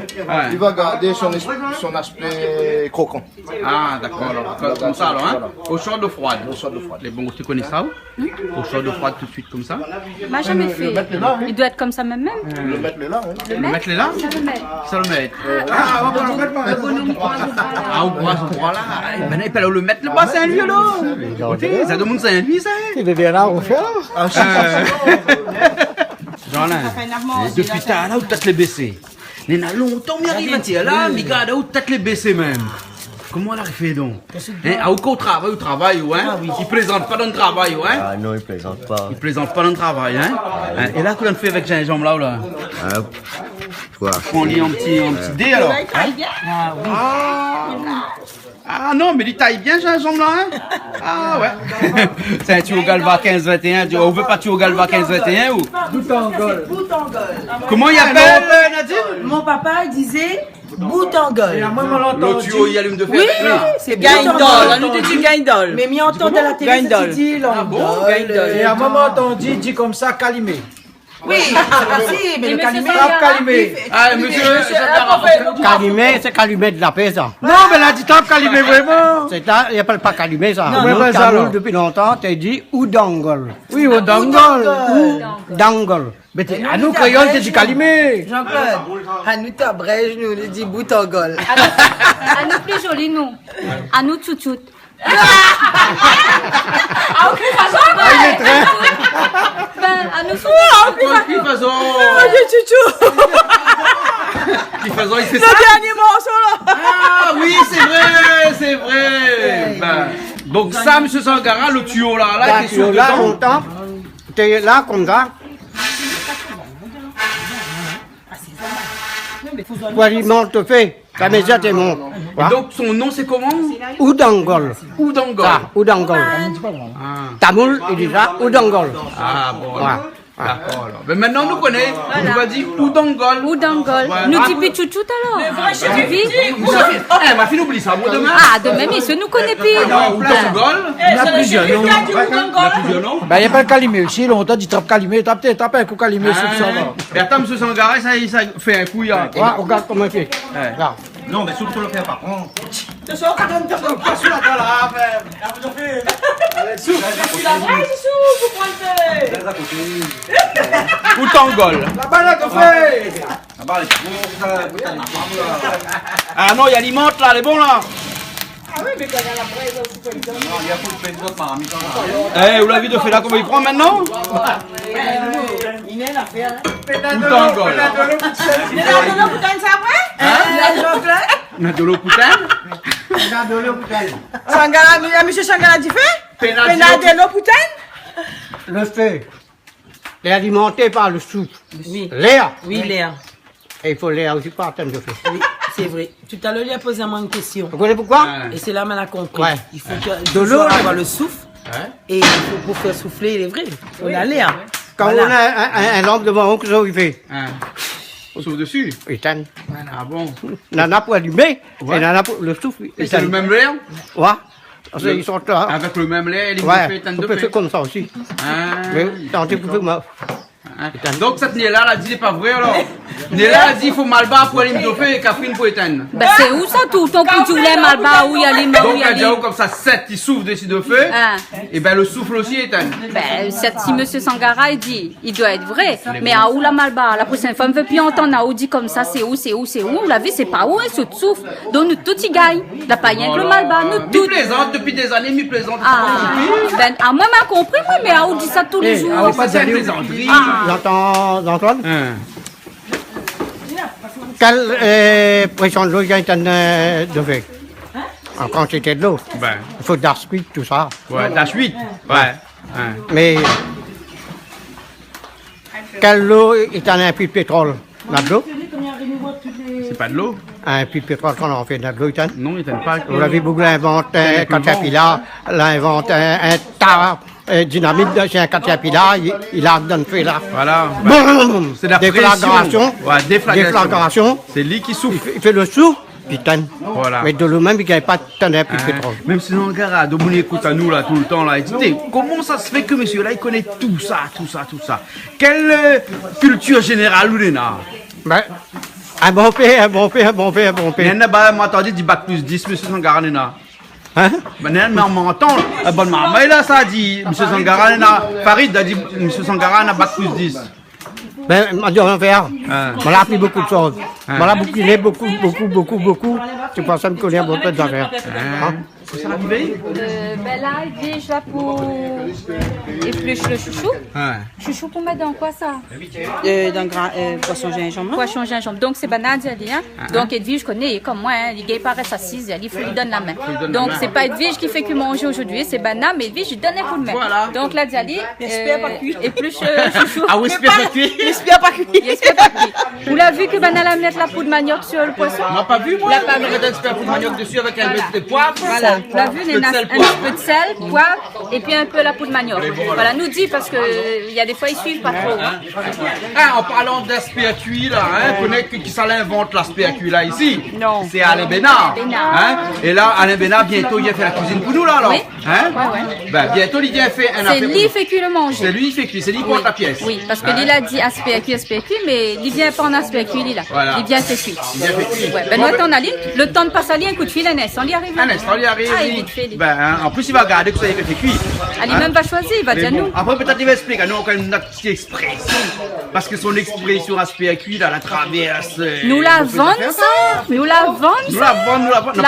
il va garder son aspect croquant. Ah, d'accord, alors. Comme ça, alors, hein? Eau chaude, eau froide. Les bons, tu connais ça, ou? Eau chaude, eau froide, tout de suite comme ça. M'a jamais fait. Il doit être comme ça même. Le mettre là, hein? Le mettre là? Ça le met. Ah, on pourra là. Ben, il peut le mettre le bas Saint-Louis, alors. Ça demande Saint-Louis, ça. Il devient là, on fait. Jean-Là, depuis tard, là, où t'as les baissé? Il y a longtemps, mais arrive là, mais regarde, où t'as les baissé même? Comment elle a fait donc? Hein, au travail, hein? Il présente pas dans le travail, hein? Ah non, il plaisante pas. Il présente pas dans le travail, hein? Et là, qu'est-ce qu'on fait avec Jean-Jean là? On lit un petit dé alors? Ah non, mais il taille bien, Jean-Jean là, hein? Ah ouais. C'est un tuyau Galva 15-21. On veut pas tuyau Galva 15-21 ou? Boutangol. Comment il appelle, Nadine? Mon papa il disait Boutangol. Le tuyau, il allume de fer. Oui, c'est Gaindol, on nous dit Gaindol. Mais mi entend à la télé, Gaindol. tu dis Gaindol. Et à un moment, on dit comme ça, calimé. Oui, c'est facile, mais le calimé. Calimé. Ah, monsieur, Calimé, c'est calimé de la paix, ça. Non, mais là, dit calimé vraiment. C'est ça, il appelle pas calimé, ça. Non, Nous, mais ça, alors. depuis longtemps, tu dit Oudangol. Oui, au dangol. Dangol. Mais à nous, créoles, tu dis calimé. Jean-Claude, à nous, ta brèche, nous, on dit Boutangol. À nous plus joli, nous. À nous, tchouchout. Ah, ok, façon. Il est très. Ben, à nous, Qui faisons? Chouchou. Qui faisons? Il fait Le ça? dernier morceau là. Ah oui, c'est vrai. Ben, donc ça, monsieur Sangara, le tuyau là, Là, qui est tu sur es là, dedans. longtemps. Tu es là, comme ça. Pour alimenter le fait. La maison, c'est mon. Et donc son nom c'est comment? Oudangol. Oudangol. Ça, Oudangol. Tamoul, il dit ça, Oudangol. Ah bon. Ouais. D'accord. Alors. Mais maintenant nous connaissons. On va dire Oudangol. Oudangol. Ouais. Nous dit plus tchouchout alors. Eh, ma fille oublie ça. Moi demain. Ah, demain, mais ce nous connaît plus. Oudangol. Il y a plusieurs noms. Il y a plusieurs noms. Ben, il n'y a pas le calimé aussi. Longtemps, dit trappe calimé. Tape un coup calimé sur ça. Et attends, monsieur Sangara, ça fait un coup. Ouais, regarde comment il fait. Regarde. Non, mais surtout le faire par contre. Ce soir, tu donnes ta pas sur la dalle à faire. Oudangol. La balade au fait. Ah non, il y a l'immente là, elle est bon là. Eh, vous l'avez de faire là, comment il prend maintenant? Oudangol. On a de l'eau poutane? Sangala, monsieur Sangala, tu fais? Penadelo poutane? Le fait. Il est alimenté par le souffle. Oui. L'air. Oui, Léa. Et il faut l'air aussi par terme de fait. Oui, c'est vrai. Tout à l'heure, il a posé à moi une question. Vous connaissez pourquoi? Et c'est là qu'on a compris. Ouais. Il faut que de l'eau avoir le souffle. Et il faut pour faire souffler, il est vrai. On a l'air. Quand on a un lampe devant nous, qu'est-ce qu'il fait? On souffle dessus. Il éteint. Ah bon? Il en a pour allumer, et il en a pour le souffle. Et c'est le même l'air? Ouais. Parce qu'ils sont là. Avec le même lait, il Ouais, fait tant on de peut fait. faire comme ça aussi. Ah, Mais tant que vous faites, Donc cette Néla, elle a dit, c'est pas vrai alors. Néla a dit, il faut Malba pour aller me doper et Catherine pour éteindre. Ben c'est où ça tout? Ton coup tu voulais Malba, où y aller, Donc où y elle dit aller? comme ça, 7 qui souffle dessus de feu, et ben le souffle aussi éteint. Ben, si monsieur Sangara il dit, il doit être vrai. Mais à où la Malba? La prochaine fois, on ne veut plus entendre à où dit comme ça, c'est où? On l'a vu, c'est pas où, c'est tout souffle. Donc nous tous y gagnent. La pas rien que le Malba, nous tous. Mi plaisante depuis des années, mi plaisante. Ben, moi m'a compris, moi, mais à où dit ça tous les jours? Ah, pas de plaisanterie. J'entends, Antoine? Quelle pression de l'eau il y a de fait? En quantité de l'eau. Ben. Il faut de la suite, tout ça. Ouais, de la suite. Ouais. Mais quelle eau est un puits de pétrole? De l'eau? C'est pas de l'eau? Un puits de pétrole qu'on en fait de l'eau, non, il t'aime pas. Vous l'avez beaucoup inventé, Caterpillar, l'invente un tas dynamite chez un Caterpillar, il a donné feu là. Voilà. C'est la déflagration. Ouais, déflagration. C'est lui qui souffle. Il fait le souffle, puis tonne. Voilà. Mais de l'eau-même, il n'y a pas de tonne plus de pétrole. Même si on regarde, on écoute à nous là tout le temps là. Écoutez, comment ça se fait que monsieur là, il connaît tout ça? Quelle culture générale ou n'a? Ben, un bon père. Il y en a pas entendu du bac plus 10, monsieur Sangara Nena. Hein? Ben, on m'entend. Bon, maman, là, ça a dit, monsieur Sangara Nena. Farid a dit, monsieur Sangara Nena, bac plus 10. Ben, on dit, on va faire. On a appris beaucoup de choses. On a bouquiné beaucoup. C'est pour ça que je connais beaucoup d'affaires. C'est ça l'arrivée? Ben là, il est là pour éplucher le chouchou. Chouchou pour mettre dans quoi ça? Dans grand poisson gingembre. Poisson gingembre. Donc c'est banal, hein. Donc Edwige, je connais comme moi, hein, il paraît assise, il faut lui donner la main. Donc c'est pas Edwige qui fait que manger aujourd'hui, c'est banal, mais Edwige, je donne un coup de main. Voilà. Donc là, Diali, épluche chouchou. Ah oui, espère pas cuit. J'espère pas cuit. Vous l'avez vu que banal a mettre la poudre manioc sur le poisson? On n'a pas vu, moi. On aurait dû faire pour manioc dessus avec un peu de poivre. Voilà. On a vu un peu de sel, poivre et puis un peu la poudre manioc. Voilà, nous dit parce que il y a des fois ils suivent pas trop. En parlant d'aspect cuit là, connaît qui ça l'invente l'aspect cuit là ici? Non. C'est Alain Bénard. Et là, Alain Bénard bientôt il a fait la cuisine pour nous là alors. Oui. Ouais. Ben bientôt il vient faire un. C'est lui qui fait cuire le manger. C'est lui qui fait cuire, c'est lui qui porte la pièce. Oui, parce que lui a dit aspect cuit, mais il vient pas en aspect cuit là. Voilà. Il vient fait cuit. Il vient fait cuit. Ouais. Ben nous on a le temps de passer à lui un coup de fil, on y arrive. On y arrive. Ben, en plus, il va regarder que ça a été fait cuire. Lui-même va choisir, il va dire nous. Après, peut-être il va expliquer. Nous, on a une petite expression. Parce que son expression aspect à cuire, la traverse. Nous la vendons, ça. Nous la vendons.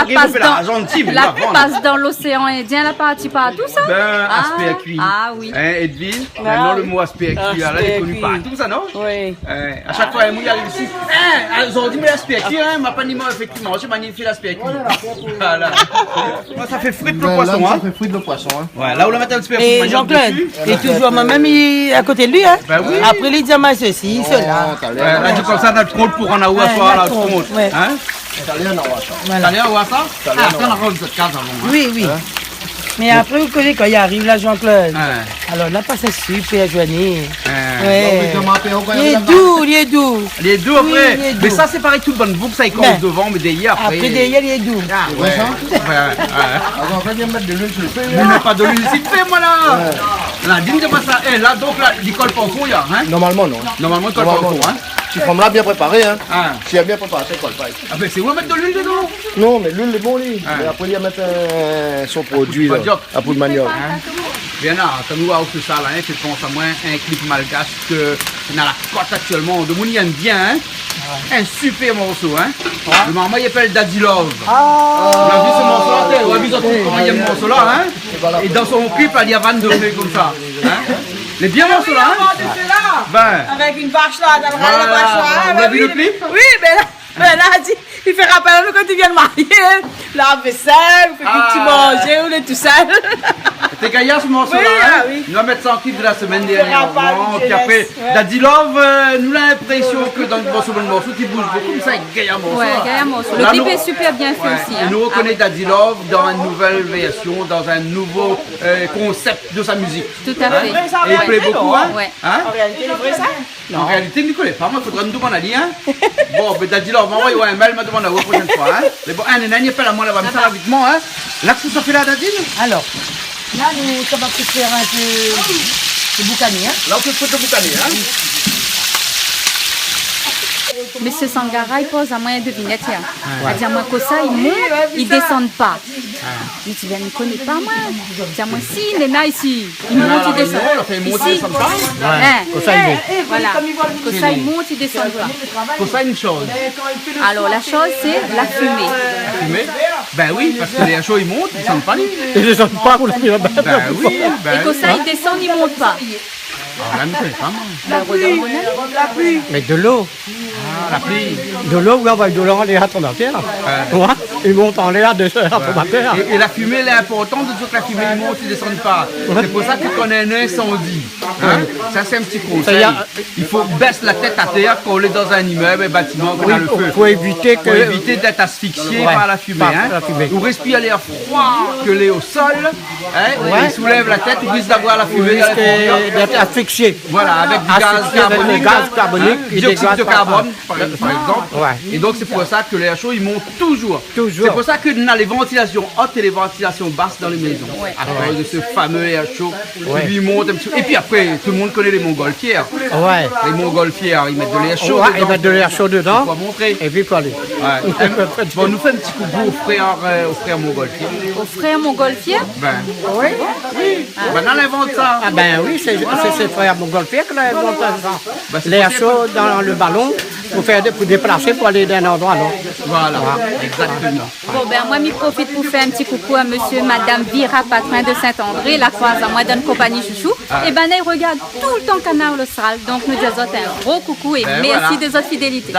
La passe dans l'océan Indien, la partie partout, ça. Ben, aspect à cuire. Ah oui. Edwin, maintenant le mot aspect à cuire, là, il est connu partout, ça, non? Oui. À chaque fois, il arrive ici. Ils ont dit, mais l'aspect à cuire, m'a pas dit, moi, effectivement, j'ai magnifié l'aspect à cuire. Voilà. Ça fait fruit de poisson, Ça fait fruit de poisson, Ouais, là où la matin, Et Jean-Claude, et toujours même à côté de lui, hein? Ben oui. Après, il dit à moi ceci, cela. Là, dit comme ça, notre compte pour en avoir soir, là, compte. Hein? Italien, on va ça. Italien, on va ça? On a rendu cette case avant. Oui. Mais après, vous connaissez quand il arrive là, Jean-Claude. Alors là, c'est super joigné. Il est doux. Après. Mais ça, c'est pareil, tout le bon bouc, ça il commence devant, mais derrière après. Après, derrière, il est doux. Ouais, ça? Alors, on va bien mettre de l'huile sur le feu. Mais met pas de l'huile ici, fais-moi là. Là, dis-moi pas ça. Là, donc là, il colle pas au fond, là. Normalement, non. Normalement, il colle pas au fond, Tu prends là bien préparé, hein. S'il y a bien préparé, ça colle pas. Ah, ben c'est où mettre de l'huile dedans? Non, mais l'huile est bon, lui. Et après, il y a mettre son produit, là. À poudre manioc. Bien là, t'as nous à tout ça là, tu penses à moi un clip malgache que dans la côte actuellement, de mon y aime bien, un super morceau, Le maman il appelle Daddy Love. On a vu ce morceau là, on a vu comment il aime ce morceau là, Et dans son clip, il y a 22 feuilles comme ça, Les bien morceaux là, Avec une vache là, dans la vache là. On a vu le clip? Oui, mais là, il fait rappel à nous quand il vient de marier. La vaisselle, il fait que tu manges, on est tout seul. T'es gaillard ce morceau là, Il va mettre ça en clip de la semaine dernière. Puis après, Daddy Love, nous l'impression que dans le morceau qui bouge beaucoup, ça est gaillard morceau. Ouais, gaillard morceau. Le clip est super bien fait aussi. Et nous reconnaît Daddy Love dans une nouvelle version, dans un nouveau concept de sa musique. Tout à fait. Et il plaît beaucoup, En réalité, il est vrai ça? En réalité, il ne connaît pas, moi, il faudra nous demander à lui, Bon, ben Daddy Love, m'envoie un mail, me demande la prochaine fois, Mais bon, un nani appelle à moi là-bas, mais ça va vite, Là, que ça fait là, Daddy? Alors, là, nous, ça va se faire un peu C'est Boukani, hein? Là, on fait photo Boukani, hein? Monsieur Sangara, il pose à moi une devinette. Il dit à moi que ça, ils montent, ils descendent pas. Il dit, ben, il ne connaît pas moi. Il dit à moi, si, il est là ici. Il monte, il descend. Ici, Comme ça, il est. voilà. Que ça, il monte, il descend pas. Pour ça, une chose. Alors, la chose, c'est la fumée. La fumée? Ben oui, parce que les chauds, ils montent, ils ne descendent pas. Ils ne descendent pas pour la pire. Ben oui, ben Et que ça, ils descendent, ils ne montent pas. Ah, là, je ne connais pas, moi. La pluie. Mais de l'eau. Ah, la pluie. De l'eau, oui, avec de l'eau en l'air sur la terre. Ouais. Ils montent en l'air de la terre. Et la fumée, elle est importante, de dire que la fumée, ils montent, ils ne descendent pas. C'est pour ça que quand on a un incendie, hein, ça c'est un petit conseil. Il faut baisser la tête à terre quand on est dans un immeuble, un bâtiment, quand on a le feu. Pour éviter d'être asphyxié par la fumée. Ou respire l'air froid que l'est au sol, hein, et soulève la tête, ou risque d'avoir la fumée dans la d'être asphyxié. Voilà, avec du gaz carbonique, dioxyde de carbone, par exemple. Ouais. Et donc c'est pour ça que l'air chaud, il monte toujours. C'est pour ça que nous avons les ventilations hautes et les ventilations basses dans les maisons. À cause de ce fameux air chaud qui lui monte un petit peu. Et puis après, tout le monde connaît les montgolfières. Ouais. Les montgolfières, ils mettent de l'air chaud dedans. Ils mettent de l'air chaud dedans. Pour montrer. Et puis pour aller. Ouais. Bon, on nous fait un petit coucou aux frères montgolfiers. Aux frères montgolfiers? Ben, oui. Ben, on invente ça. Ah ben oui, c'est frère montgolfier que l'invente ça. L'air chaud dans le ballon pour déplacer pour aller d'un endroit à l'autre. Voilà, exactement. Bon, ben moi, je profite pour faire un petit coucou à monsieur, madame Vira Patrin de Saint-André, la croise à moi d'une compagnie chouchou. Et ben, ils regardent tout le temps Canard Austral. Donc, nous disons un gros coucou et merci de votre fidélité.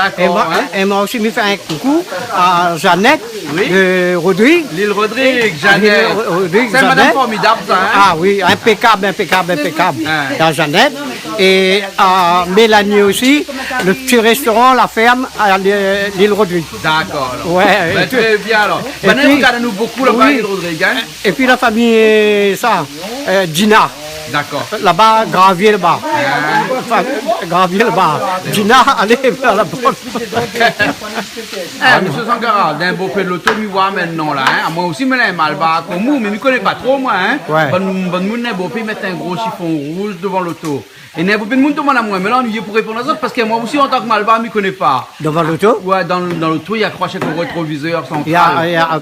Et moi aussi, je fais un coucou à Jeannette de Rodrigue. L'île Rodrigue, Jeannette. C'est madame formidable, ça. Hein? Ah oui, impeccable. Dans Jeannette. Et à Mélanie aussi, le petit restaurant, la ferme à l'île Rodrigue. D'accord. Ouais. Ben, très bien alors. Maintenant, regardez-nous beaucoup là-bas à l'île Rodrigue. Hein? Et puis la famille, Gina. D'accord. Là-bas, Gravier là-bas. Gravier là-bas. Gina, allez vers la porte. Monsieur Sangara, d'un beau peu de l'auto, lui voir maintenant là. Hein? Moi aussi, je suis mal bas comme vous, mais je ne connais pas trop moi. Hein? Ouais. Bon monde d'un beau peu, mettre un gros chiffon rouge devant l'auto. Et n'a pas de monde demande à moi, mais là, on pour répondre aux autres parce que moi aussi, en tant que malbar, je ne connais pas. Devant l'auto? Ouais, dans l'auto, il y a accroché au rétroviseur central. Il y a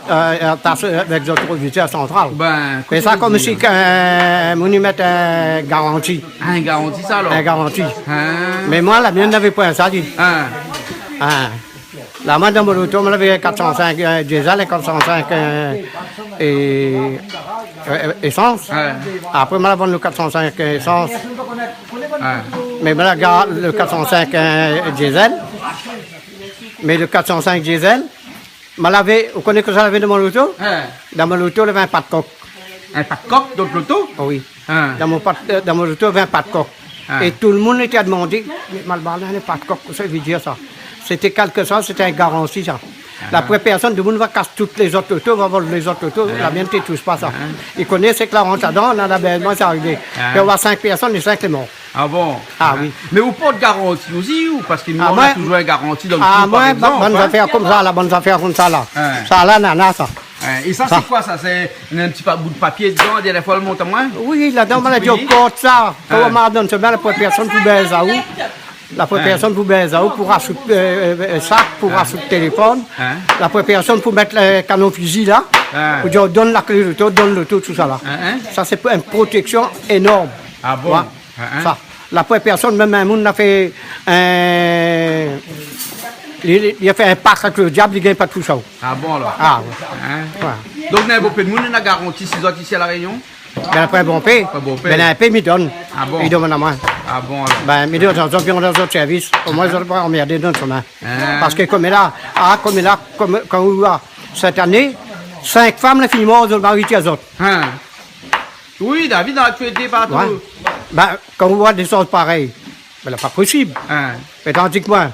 avec le rétroviseur central. Ben, mais ça, comme si on y met un garantie. Un garantie, ça alors? Un garantie. Hein? Mais moi, la mienne n'avait pas ça dit. La main dans mon auto, on avait 405 diesel et 405 essence. Après, on a vendu le 405 essence. Mais on a le 405 diesel. Mais le 405 diesel, vous connaissez que ça avait dans mon auto? Dans mon auto, il y avait un pas de coque. Un pas de coque dans l'auto? Oui. Dans mon auto, il y avait un pas de coque. Et tout le monde était demandé, mais Malbar, il n'y a pas de coque, ça veut dire ça. C'était quelque chose, c'était une garantie ça. La première personne, tout le monde va casser toutes les autres autos, va voler les autres autos, la mienne ne touche pas ça. Ils connaissent que la rentre là-dedans, on a l'abellement, c'est arrivé. Puis on voit 5 personnes, les 5 les morts. Ah bon? Ah oui. Mais vous pas de garantie aussi, ou parce que nous, on a toujours une garantie dans le tout, moi, bonnes affaires comme ça, la bonne affaire comme ça là. Ça là, nana, ça. Et ça, c'est quoi ça? C'est un petit bout de papier dedans, des fois le monte à moins? Oui, là-dedans, on a dit au code ça. Quand on m'a donné la première personne pour baiser à où? La première personne pour baiser à où? Pour acheter un sac, pour acheter le téléphone. La première personne pour mettre le canon fusil là. Pour dire donne la clé de l'auto, donne l'auto, tout ça là. Ça, c'est une protection énorme. Ah bon? Ça. La première personne, même un monde a fait il a fait un pacte avec le diable, il ne gagne pas tout ça. Ah bon alors? Ah ouais. Donc, il y a beaucoup de monde qui a garanti 6 autres ici à La Réunion? Ben après, bon paye. Ben un paye, il donne. Ah bon? Il donne à moi. Ah bon alors? Ben, il donne dans d'autres services. Au moins, je ne vais pas emmerder dans son main. Parce que comme là, quand on voit cette année, 5 femmes, les filles mortes, ont marié les autres. Oui, David, dans l'actualité partout. Ouais. Ben, quand on voit des choses pareilles, ben, c'est pas possible. Mais tandis que moi,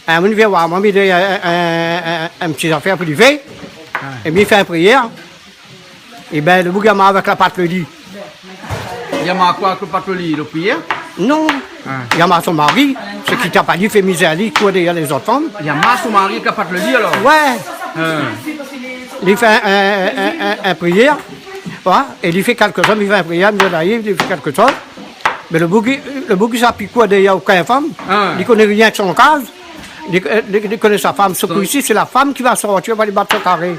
un monde vient voir, moi, il dit un petit affaire pour lui faire. Et puis il fait une prière. Et bien, le bougama avec la pâte le lit. Il y a quoi avec le pâte le lit, le prière? Non. Il y a son mari, ce qui t'a pas dit, fait misère, il quoi derrière les autres femmes. Il y a son mari qui a pâte le lit alors? Ouais. Il fait une prière. Ouais. Et il fait quelque chose, il fait une prière, il fait quelque chose. Mais le bougie s'appuie quoi d'ailleurs aucune femme. Il connaît rien de son case. Il connaît sa femme. Ce coup-ci, c'est la femme qui va sortir, va lui battre son carré.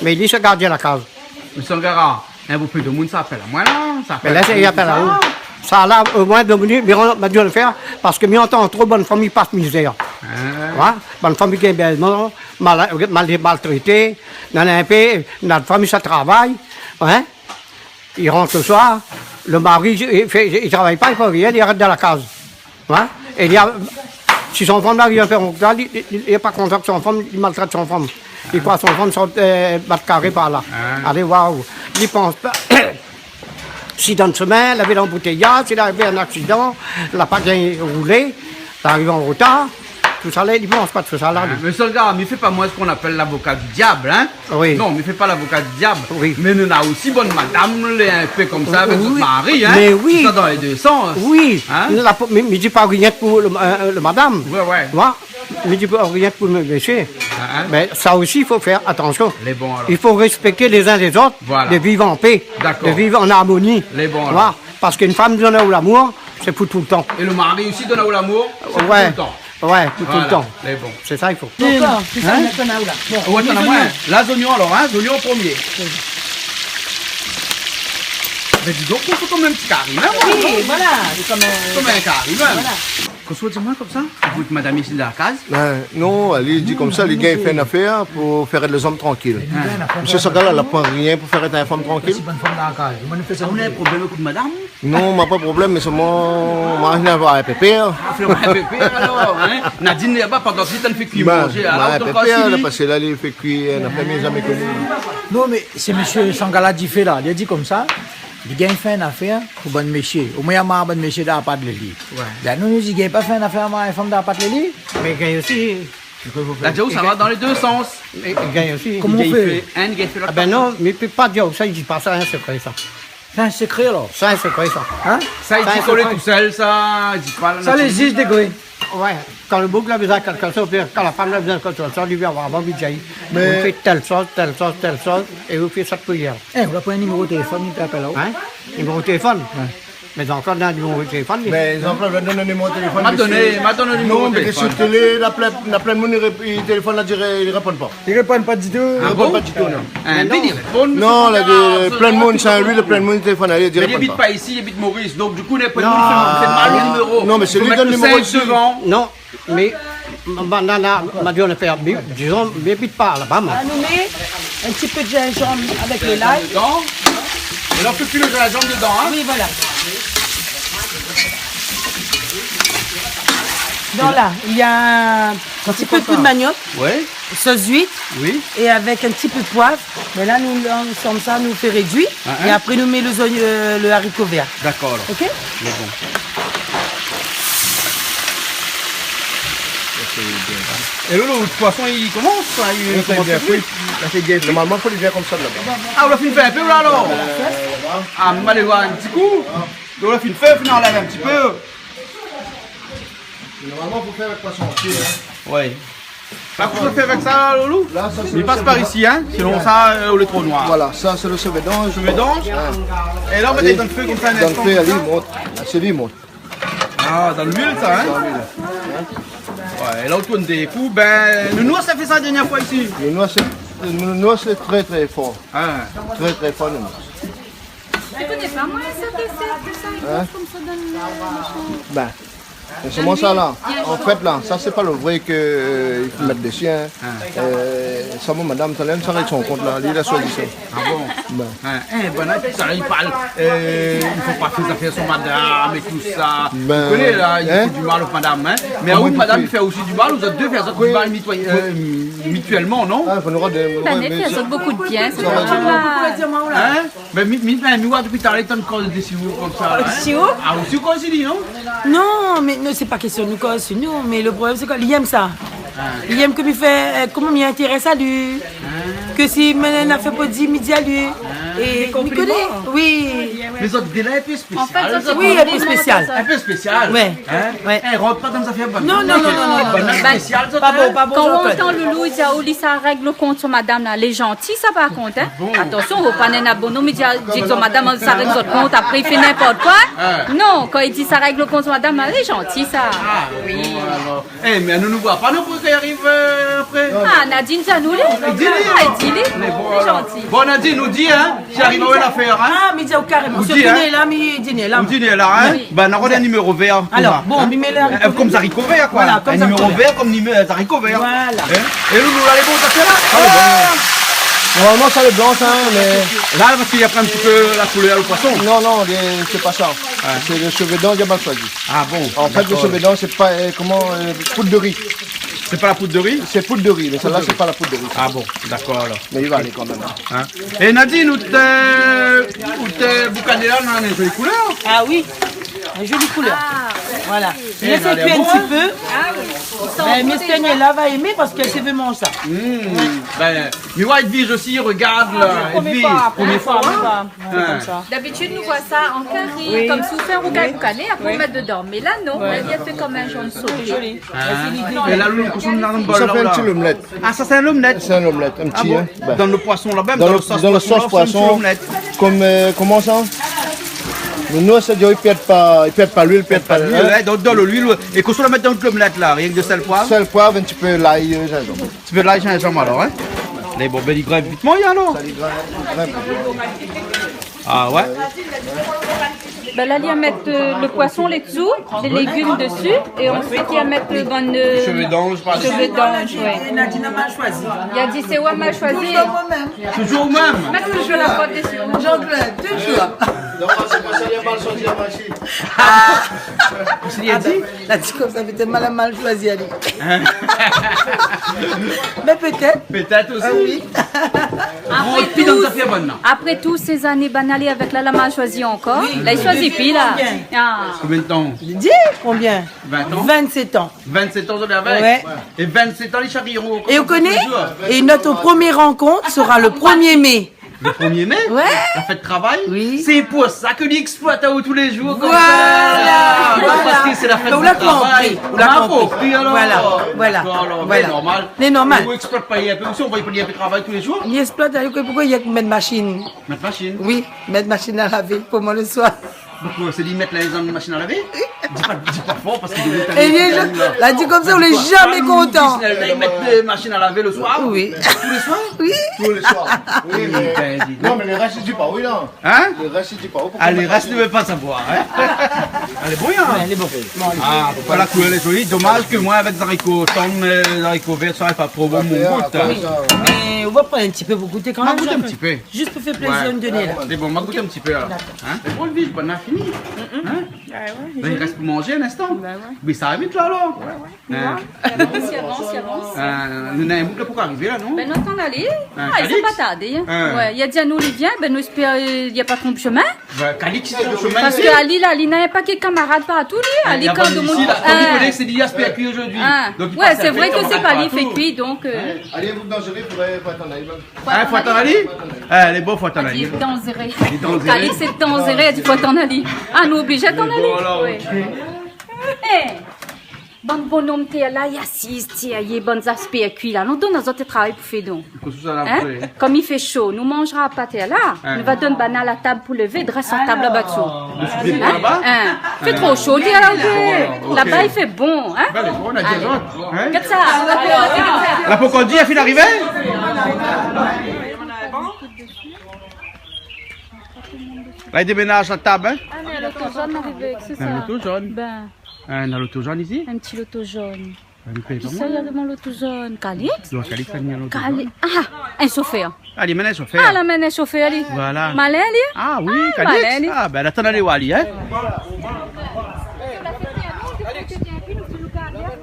Mais il dit, c'est gardien la case. Monsieur Ngara, un peu plus de monde s'appelle à moi là. Mais là, il appelle à où? Ça là, au moins 2 minutes, mais on va dû le faire parce que mi entend trop bonne famille passe misère. Bonne famille qui est belle, maltraitée, dans un pays, notre famille ça travaille. Hein? Il rentre le soir, le mari il travaille pas, il fait rien, il reste dans la case. Hein? Et il y a, si son femme vient faire un cas, il n'est pas content que son femme, il maltraite son femme. Il croit que son femme sort battre carré par là. Allez, waouh, il pense pas. Si dans le chemin, il avait l'embouteillage, il avait un accident, il n'a pas bien roulé, il arrive en retard, tout ça là, il ne pense pas de tout ça là. Monsieur le gars, mais il ne fait pas moi ce qu'on appelle l'avocat du diable, hein? Oui. Non, mais il ne fait pas l'avocat du diable. Oui. Mais nous avons aussi bonne madame, un peu comme ça, avec notre mari, hein? Mais oui. Ça dans les deux sens. Oui. Hein? Mais il ne dit pas rien pour le madame. Ouais. Moi, il ne dit pas rien pour le monsieur. Mais ça aussi, il faut faire attention. Les bons alors. Il faut respecter les uns les autres, de vivre en paix, de vivre en harmonie. Les bons alors. Voilà. Parce qu'une femme donne l'amour, c'est pour tout le temps. Et le mari aussi donne l'amour, c'est pour tout le temps. Ouais, pour tout le temps. Les bons. C'est ça, il faut. D'accord, c'est ça, Ouais, t'en as moins. Là, oignons alors, hein? Oignons au premier. Mais dis donc, on fait comme un petit carré, hein? Oui, voilà. Comme un carré, même. Qu'on soit dis-moi comme ça? Vous êtes madame ici de la case? Non, elle dit comme ça, les gars, ils font une affaire pour faire les hommes tranquilles. Monsieur Sagala, elle n'a pas rien pour faire être une femme tranquille. On a un problème avec madame? Non, on n'a pas de problème, mais c'est moi, je n'ai pas un pépère. Un pépère alors, hein? Nadine n'est pas pendant que tu fait cuire manger. Un pépère, parce que là, il fait cuire, on n'a pas jamais connu. Non, mais c'est M. Sangala qui fait là. Il a dit comme ça. Il gagne fait une affaire pour bon métier. Au moins, il y a un bon métier dans la patte de l'île. Nous, nous disons pas fait une affaire avec une femme dans la patte de l'île. Mais il gagne aussi. La Joe, ça va dans les deux sens. Il gagne aussi. Comment on fait? Ah ben non, mais il ne peut pas dire ça, il ne dit pas ça, un secret ça. C'est un secret alors. C'est un secret ça. Hein? Ça, il dit collé tout seul, ça. Il dit pas ça, les 10 degrés. Ouais, quand le bouc a besoin de quelque chose, quand la femme a besoin de quelque chose, il vient avoir un budget. Vous faites telle chose, et vous faites ça pour hier. On va prendre un numéro de téléphone, il t'appelle là. Hein? Numéro de téléphone? Mais encore dans le numéro de téléphone. Mais les enfants veulent donner le numéro de téléphone. M'a donné le numéro non, de mais téléphone. sur télé, la plein de monde, il téléphone, là, ils ne répondent pas. Ils ne répondent pas du tout. Ils ne répondent pas du tout, non. Il répond. Non, plein de monde, c'est lui, le plein de monde, il téléphone, il il n'habite pas ici, il habite Maurice. Donc, du coup, il n'est pas c'est mal le numéro. Non, mais c'est lui qui donne le numéro devant. Non, mais m'a dit on a fait, disons, mais n'habite pas là-bas. On nous met un petit peu de gingembre avec le lait. Et là, on ne fait plus le gingembre dedans, hein? Oui, voilà. Donc là, il y a un petit peu de poudre de manioc, sauce d'huile, et avec un petit peu de poivre. Mais là, nous sommes ça, nous fait réduire. Et après, nous met le haricot vert. D'accord. Ok? Mais bon. Et là, le poisson, il commence. Il commence bien frit. Normalement, il faut les faire comme ça là-bas. Ah, on l'a fait un peu là alors? Ah, on va aller voir un petit coup. On l'a fait on enlève un petit peu. Normalement, il faut faire avec poisson entier. Oui. Là, qu'on fait avec ça, Loulou? Il passe par ici, hein? Sinon, ça, on est trop noir. Voilà, ça, c'est le sauvedange. Et là, on va mettre dans le feu comme ça un instant. Dans le feu, allez, il monte. C'est lui, il monte. Ah, dans l'huile, ça, hein? Ouais, et là, on tourne des coups. Ben, le noix, ça fait ça la dernière fois ici. Le noix, c'est très, très fort. Très, très fort, le noix. Je ne connais pas, moi, cette recette, ça, comme ça dans le Ben, c'est moi ça là. En fait, là, ça, c'est pas le vrai qu'il faut mettre des chiens. Ça, mon madame, ça l'aime, ça avec son compte là. Il a choisi ça. Ah bon? Ben, ça, il parle. Il ne faut pas faire affaires sur madame et tout ça. Vous connaissez, là, il fait du mal aux madame, hein? Mais à où madame, il fait aussi du mal, vous êtes deux faire du mal mutuellement, non? Ah, il faut nous rendre des. Il y a beaucoup de bien, c'est hein? Mais mi-wa depuis t'as l'étonne quand des siou comme ça. Ah, aussi ou quoi, c'est dit, non? Non, mais non, c'est pas question de nous cause, nous, mais le problème c'est quoi? Il aime ça. Il aime que il fait, comment il intéresse à lui. Que si maintenant il a fait pas 10 midi à lui. Et vous connaissez? Oui. Les autres délais un peu spécial. En fait, Oui, un peu spécial. Un peu spécial. Ouais. Hein? Eh, rentre pas dans les affaires bonnes. Non. Spécial, ça, Pas bon. Quand on entend Loulou, il dit ah, Oli, ça règle compte sur madame là, elle est gentille, ça par contre. Hein? Attention, on va pas un abonnement, mais dit que sur madame, ça règle son compte, après il fait n'importe quoi. Non, quand il dit ça règle compte sur madame, elle est gentille, ça. Ah, oui. Alors. Eh, mais elle ne nous voit pas non plus qu'elle arrive après. Ah, Nadine, ça nous l'est. Dis-le. C'est gentil. Bon, Nadine, nous dit, hein, si arrive à l'affaire, hein. Ah, mais dis carrément. Ce Vous dites, dîner là, mais dîner là. Vous dînez là, hein. Ben, on a un numéro vert. Alors, bon, mais mets-le. Comme ça, haricot vert, quoi. Voilà, comme un ça, numéro haricot vert comme numéro haricot vert. Voilà. Et nous, allez bon, ça fait là. Normalement, ça le blanc, hein, mais... Là, parce qu'il y a un petit peu la couleur au poisson. Non, c'est pas ça. C'est le chevedon, il a mal choisi. Ah bon. En fait, le chevedon, c'est pas, poudre de riz. C'est pas la poudre de riz? C'est poudre de riz, mais celle-là, c'est pas la poudre de riz. Ah bon, d'accord alors. Mais il va aller quand même. Hein? Et Nadine, où t'es boucané là, on a une jolie couleur? Ah oui, une jolie couleur. Voilà. Je laisse cuire un petit peu. Mais Stéphanie là va aimer parce qu'elle sait vraiment ça. Ben, mais ouais, Edwige aussi, regarde là. Edwige, première fois. Comme ça. D'habitude, nous voit ça en carré, comme sous faire au boucané, après on met dedans. Mais là, non, elle y a fait comme un jaune sauté. Joli. Et là, nous, on Ça fait un petit omelette. Ah, ça c'est un omelette? C'est un omelette, un petit. Bon? Hein. Dans le poisson là, même Dans le sauce poisson. Comme, comment ça? Le noix, ça dit, il perd pas l'huile, il perd pas l'huile. Ouais, dans l'huile. Et qu'on se la mette dans l'omelette là, rien que de sel poivre. Sel poivre, un petit peu l'ail, gingembre. Un petit peu l'ail, gingembre alors, hein? Mais bon, ben, il grève vite moyen alors. Ah ouais? Ben là, il y a mettre le poisson, les dessous, les légumes dessus, et ensuite il y a mettre le bon Cheveux d'ange, par exemple. cheveux d'ange, ouais. Nadine a mal choisi. Il a dit c'est ouais mal choisi. Toujours au même. Mettre toujours la faute dessus. Jean-Claude, toujours. Non, c'est pas ça, il y a mal choisi à Machi. Il a dit comme ça, peut-être mal choisi, Ali. Mais peut-être. Peut-être aussi. Ah oui. Après tous ces années banales avec la mal choisi encore, là il choisit plus là. Combien de temps? Dis combien? 20 ans? 27 ans. 27 ans de la veille? Ouais. Et 27 ans les chariots. Et vous connaissez? Et notre première rencontre sera le 1er mai. Le 1er mai? Ouais. La fête de travail? Oui. C'est pour ça que l'exploite à tous les jours. Comme Voilà. ça. Voilà. Parce que c'est la fête Vous de l'avez travail. compris. Vous l'avez compris. alors. Voilà. C'est normal. C'est normal. Vous exploitez pas un peu aussi, on va y payer un peu de travail tous les jours. Il exploite, pourquoi il y a que mettre machine? Mettre machine. Oui, mettre machine à laver pour moi le soir. Pourquoi? C'est d'y mettre les gens de machine à laver? Dis pas fort parce que Et là, dit comme ça, on n'est jamais content. Ils mettent des machines à laver le soir? Oui. Tous les soirs? Oui. Tous les soirs. Oui, mais... Non, mais les restes, ils disent pas oui, non. Hein? Les restes, ils disent pas oui. Ah, les restes ne veulent pas savoir, hein? Elle est bonne, hein? Elle est bonne. Ah, voilà, la couleur est jolie. Dommage que moi, avec des haricots tendres, des haricots verts, ça n'est pas trop bon mon goût. Mais on va prendre un petit peu pour goûter quand On même. va goûter un petit peu. Juste pour faire plaisir une donnée là. C'est bon, on va goûter un petit peu alors. Hein? C'est bon, le vif, on a fini. Hein? Ben, il reste pour manger un instant. Mais ça va vite là alors. Il avance. Nous avons un boucle pour arriver là, non? Ben, notre temps d'aller. Un Ah, ils sont Calix? pas tardés. Ouais, il a dit à nous, les viens, ben, nous espérons, il n'y a pas trop de chemin. Calix, c'est le chemin. Parce que Ali, là, il n'a pas que camarade partout, lui. Ali, quand de mon. Comme il connaît, c'est l'IASPQ aujourd'hui. Ouais, c'est vrai que c'est pas lui fait cuit, donc. Allez, vous dangerez, faut attendre là. Ah, faut attendre Ali? Elle est beau, faut attendre Il Ali. est dangereux. dangereux. Ali, c'est dangereux, il faut attendre Ali. Ah, nous obligés d'attendre Ali. Eh! Bon bonhomme, t'es là, il assiste, il y a bonnes aspects cuits là. Nous donnons notre travail pour faire donc. Comme il fait chaud, nous mangerons à pâté là. Nous va donner banane à la table pour lever, dresse en table là-bas. Fait trop chaud, dis là. Là-bas, il fait bon. Hein? Regarde ça. La pocondie, elle fait d'arriver? Là, il déménage la table, hein? Ah, mais l'auto jaune arrivé, c'est ça. Un loto jaune? Ben, Un loto jaune ici? un petit loto jaune. Qui Qui ça, il y a vraiment l'auto jaune? Calix? Calix, il y a un loto jaune. Calix. Ah, un chauffeur. Allez, maintenant, chauffeur. Ah, la main un chauffeur, Ali. Voilà. Malin, Ali? Ah oui, Ah, Calix. malin, Ali. Ah, ben, attends, allez, Wally, hein?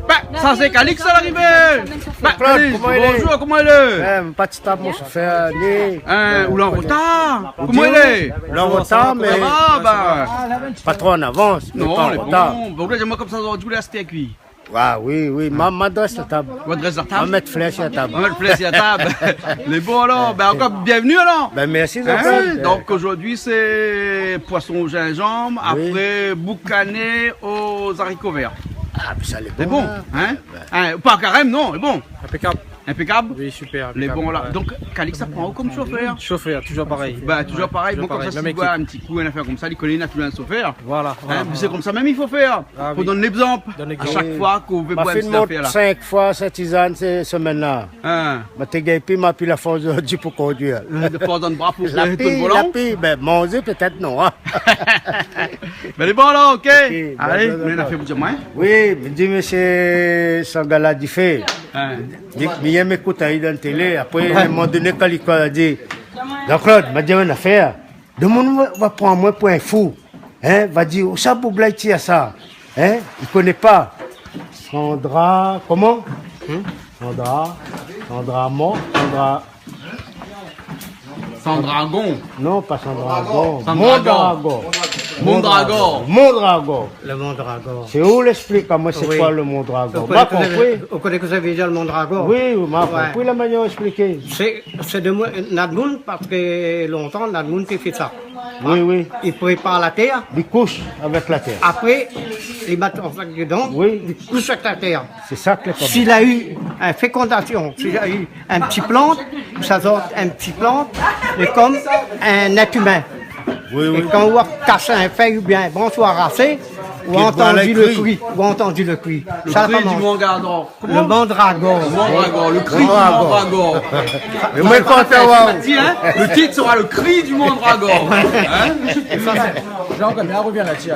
Ben, ça, c'est Calix, ça, l'arrivée. Ben, Calix, bonjour, comment il est? Pas de stop, mon chauffeur. Ou là, en retard? Comment il est? Là, en retard, mais Ça va, ben. pas trop en avance. Non, pas en on est retard. bon. Bon, là, j'aimerais comme ça, on va jouer à steak cuit. Ah oui, oui, m'adresse la table. M'adresse la table. On va mettre flèche à la table. On va mettre flèche à la table. Les bons alors, ben encore bienvenue alors. Ben merci Donc aujourd'hui c'est poisson au gingembre, après boucané aux haricots verts. Ah, mais ça c'est bon, hein? Pas carême, non, c'est bon. Impeccable. Impeccable? Oui, super. Les bons là. Donc, Calix, ça prend comme chauffeur? Chauffeur, toujours pareil. Bah, toujours pareil. Bon, comme ça, si tu vois un petit coup, une affaire comme ça, il connaît un chauffeur. Voilà. C'est comme ça même, il faut faire. Faut donner l'exemple. À chaque fois qu'on veut boire une petite affaire là. 5 fois cette tisane cette semaine-là. Mais t'es gagné, m'a pris la force de pour conduire. De force dans le bras pour la pire, ben, manger peut-être non. Ben, les bons là, ok. Allez, vous avez fait vous dire moi? Oui, me dit monsieur Sangala Difé. Il m'écoute à la télé. Après, à un moment donné, quand il a dit, Jean-Claude, m'a dit une affaire. Le monde va prendre moi pour un fou. Hein, va dire, où ça pour blaguer à ça? Hein, il ne connaît pas. Sandra, comment? Sandragon. Non, pas Sandragon. Mondragon. Mondragon. Le Mondragon. C'est où l'explique à moi c'est quoi le Mondragon? Vous connaissez que ça veut dire le Mondragon? Oui, m'a compris la manière d'expliquer. C'est de Nadmoun parce que longtemps Nadmoun fait ça. Oui. Il prépare la terre. Il couche avec la terre. Après, il met en sac dedans. Oui. Il couche avec la terre. C'est ça que les S'il a eu une fécondation, s'il a eu un petit plante, ça sort un petit plante, mais comme un être humain. Oui. Et quand on voit casser un feuille ou bien bonsoir racé, ou entendu le cri. Le cri du Mondragon. Le Mondragon. Le cri du Mondragon. Le titre sera le cri du Mondragon. Jean-Claude, revient là-dessus.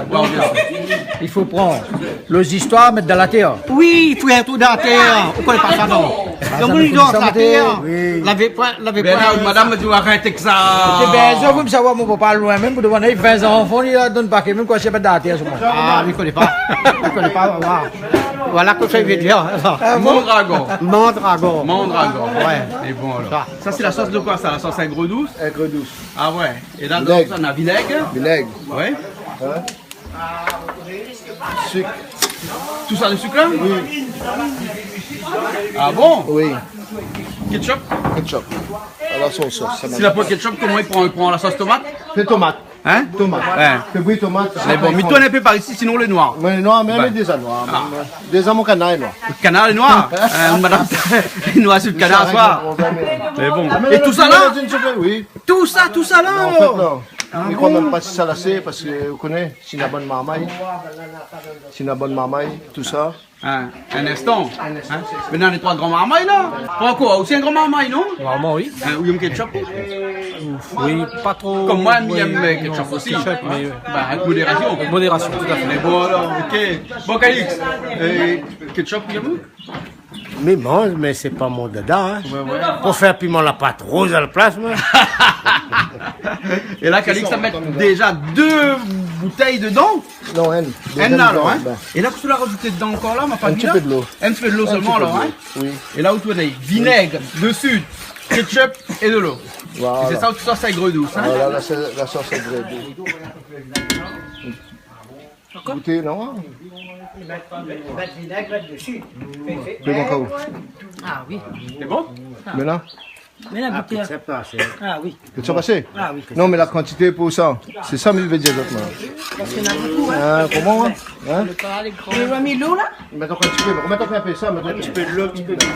Il faut prendre les histoires, mettre dans la terre. Oui, il faut être tout dans la terre. Vous ne connaissez pas ça, non? Donc, nous disons la terre. L'avez pas. Madame me dit, arrêtez que ça. Je veux me savoir, mon papa, loin, même pour demander 20 enfants, il ne donne pas, même quand je ne sais pas dans la terre. Ah, il ne connaît pas. Voilà que ça veut dire. Mondragon. Ouais. Et bon alors. Ça c'est la sauce de quoi ça? La sauce aigre douce? Aigre douce. Ah ouais. Et là on a vinaigre. Ouais. Sucre. Tout ça de sucre là? Oui. Ah bon? Oui. Ketchup? À la sauce. Si la poêle ketchup, comment il prend la sauce tomate? C'est tomate. Hein? Tomate. C'est oui, tomate. Mais bon, mais toi, n'est pas par ici, sinon les noirs. Mais les noirs, même des noirs. Des mon canard est noir. Le canard est noir. Madame, les noirs sur le canard soir. Mais bon. Et tout ça là? Oui. Tout ça là? En fait, non. Je ne crois même pas si ça c'est parce que vous connaissez, c'est une bonne marmaille. Tout ça. Un instant. Mais dans les 3 grands marmailles là. Pourquoi? Aussi un grand marmaille, non? Normalement, oui. Ou il y a ketchup? Oui, pas trop. Comme moi, il y a ketchup aussi. Mais avec modération. Modération, tout à fait. Mais bon alors, ok. Bon, Calix, ketchup, il y a vous? Mais mange, mais c'est pas mon dada. Hein. Pour faire piment la pâte rose à la place, moi. Et là, Calix, ça met déjà 2 bouteilles dedans. Non, une là, alors, hein. Et là, que tu l'as rajouté dedans encore là, ma famille? Un petit peu de l'eau. Un petit peu de l'eau seulement, alors, hein. Oui. Et là où tu as vinaigre, dessus, ketchup et de l'eau. Voilà. C'est ça où tu sors ça aigre douce, hein. Voilà, la sauce aigre douce. Goûtez, non? C'est bon, Kao. Ah oui. C'est bon? Mais là? Mais la bouteille. Ah oui. Que tu as passé? Ah oui. Non, mais la quantité pour ça, c'est ça, mais je vais dire exactement. Parce qu'il y en a beaucoup, hein. Comment? Hein? Tu as mis l'eau là? Mettons un petit peu, mettons un peu ça, mettons un petit peu de l'eau, un petit peu de l'eau.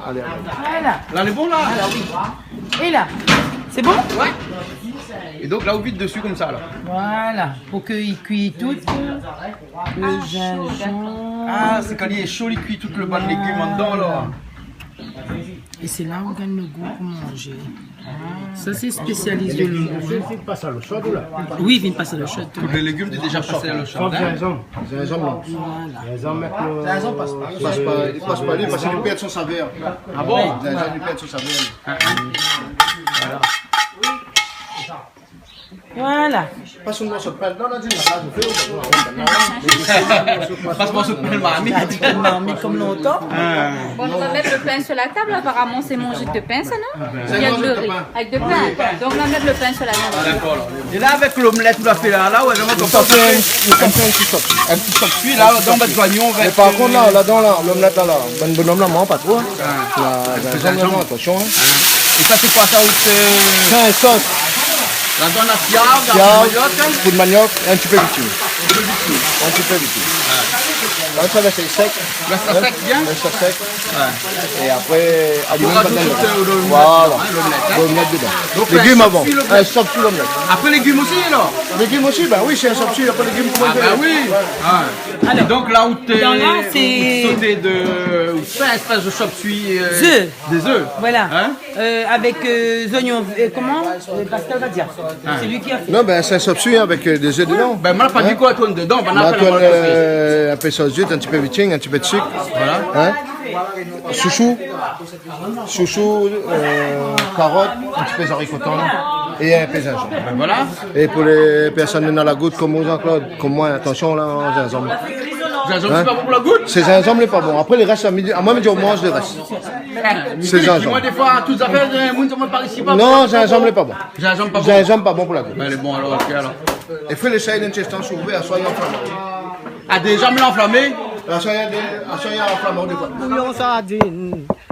Allez. Voilà. Là, elle est bon, là? Alors oui. Et là? C'est bon? Ouais. Et donc là, on vide dessus comme ça, là. Voilà. Pour qu'il cuise tout. Le gingembre. Ah, c'est quand il est chaud, il cuit tout le bas de légumes en dedans, là. Et c'est là où on gagne le goût pour manger. Ça, c'est spécialiste de l'eau. Il passe à l'eau chaude, là? Oui, il vient de passer à l'eau chaude. Tous les légumes, tu es déjà passé à l'eau chaude. Gingembre, là. Gingembre, mettre le... Gingembre passe pas. Il passe pas, lui, parce qu'il perd son saveur. Ah bon? Gingembre, il perd son saveur. Voilà. Voilà. Passe-moi ce pain. Non, Nadine, là, je fais. Passe-moi ce pain, mamie. Mamie comme longtemps. Bon, on va mettre le pain sur la table. Apparemment, c'est manger de pain, ça, non? Il y a de riz. Avec de pain. Donc, on va mettre le pain sur la table. D'accord. Et là, avec l'omelette, tu l'as fait là, ouais, vraiment comme ça. Un petit sop. Un petit sop. Puis là, dans votre oignon, Mais par contre, là-dedans, l'omelette, là, bonhomme, là, pas trop. Attention. Et ça, c'est quoi ça? C'est un sauce. La donne à fiable, coup de manioc, un petit peu bitume. Un petit peu bitume. Comme ça, c'est sec. Laisse ça sec bien. Laisse ça sec. Et après, voilà. L'omelette dedans. Légumes avant. Un sop sur l'omelette. Après légumes aussi, alors? Légumes aussi, ben oui, c'est un sop sur. Après légumes, comment ah, ben oui. Et donc là où tu es sauté de 5 espèces de chop-suey. Des œufs. Voilà. Avec des oignons. Comment Pascal va dire. C'est lui qui a fait. Non, ben c'est un sop-suey avec des œufs dedans. Ben moi, pas dit quoi, toi, dedans. Ben, un peu sauce d'huile, un petit peu de viting, un petit peu de sucre. Voilà. Chouchou, carottes, un petit peu d'haricots et un peu de gingembre. Ben voilà. Et pour les personnes qui ont la goutte comme Jean-Claude, comme moi, attention là, gingembre. Gingembre, c'est pas bon pour la goutte? C'est gingembre, mais pas bon. Après, les restes, à moi, je mange le reste. C'est gingembre. Moi, des fois, toutes les affaires, moi, par ici, pas bon. Non, gingembre, pas bon. Gingembre, pas bon. Gingembre, pas bon pour la goutte. Ben, elle est bon alors, ok alors. Et fais le chai d'un chestan s'ouvrir à soyons enflammés. Ah, déjà, me l'enflammé? À soyons enflammés, des fois.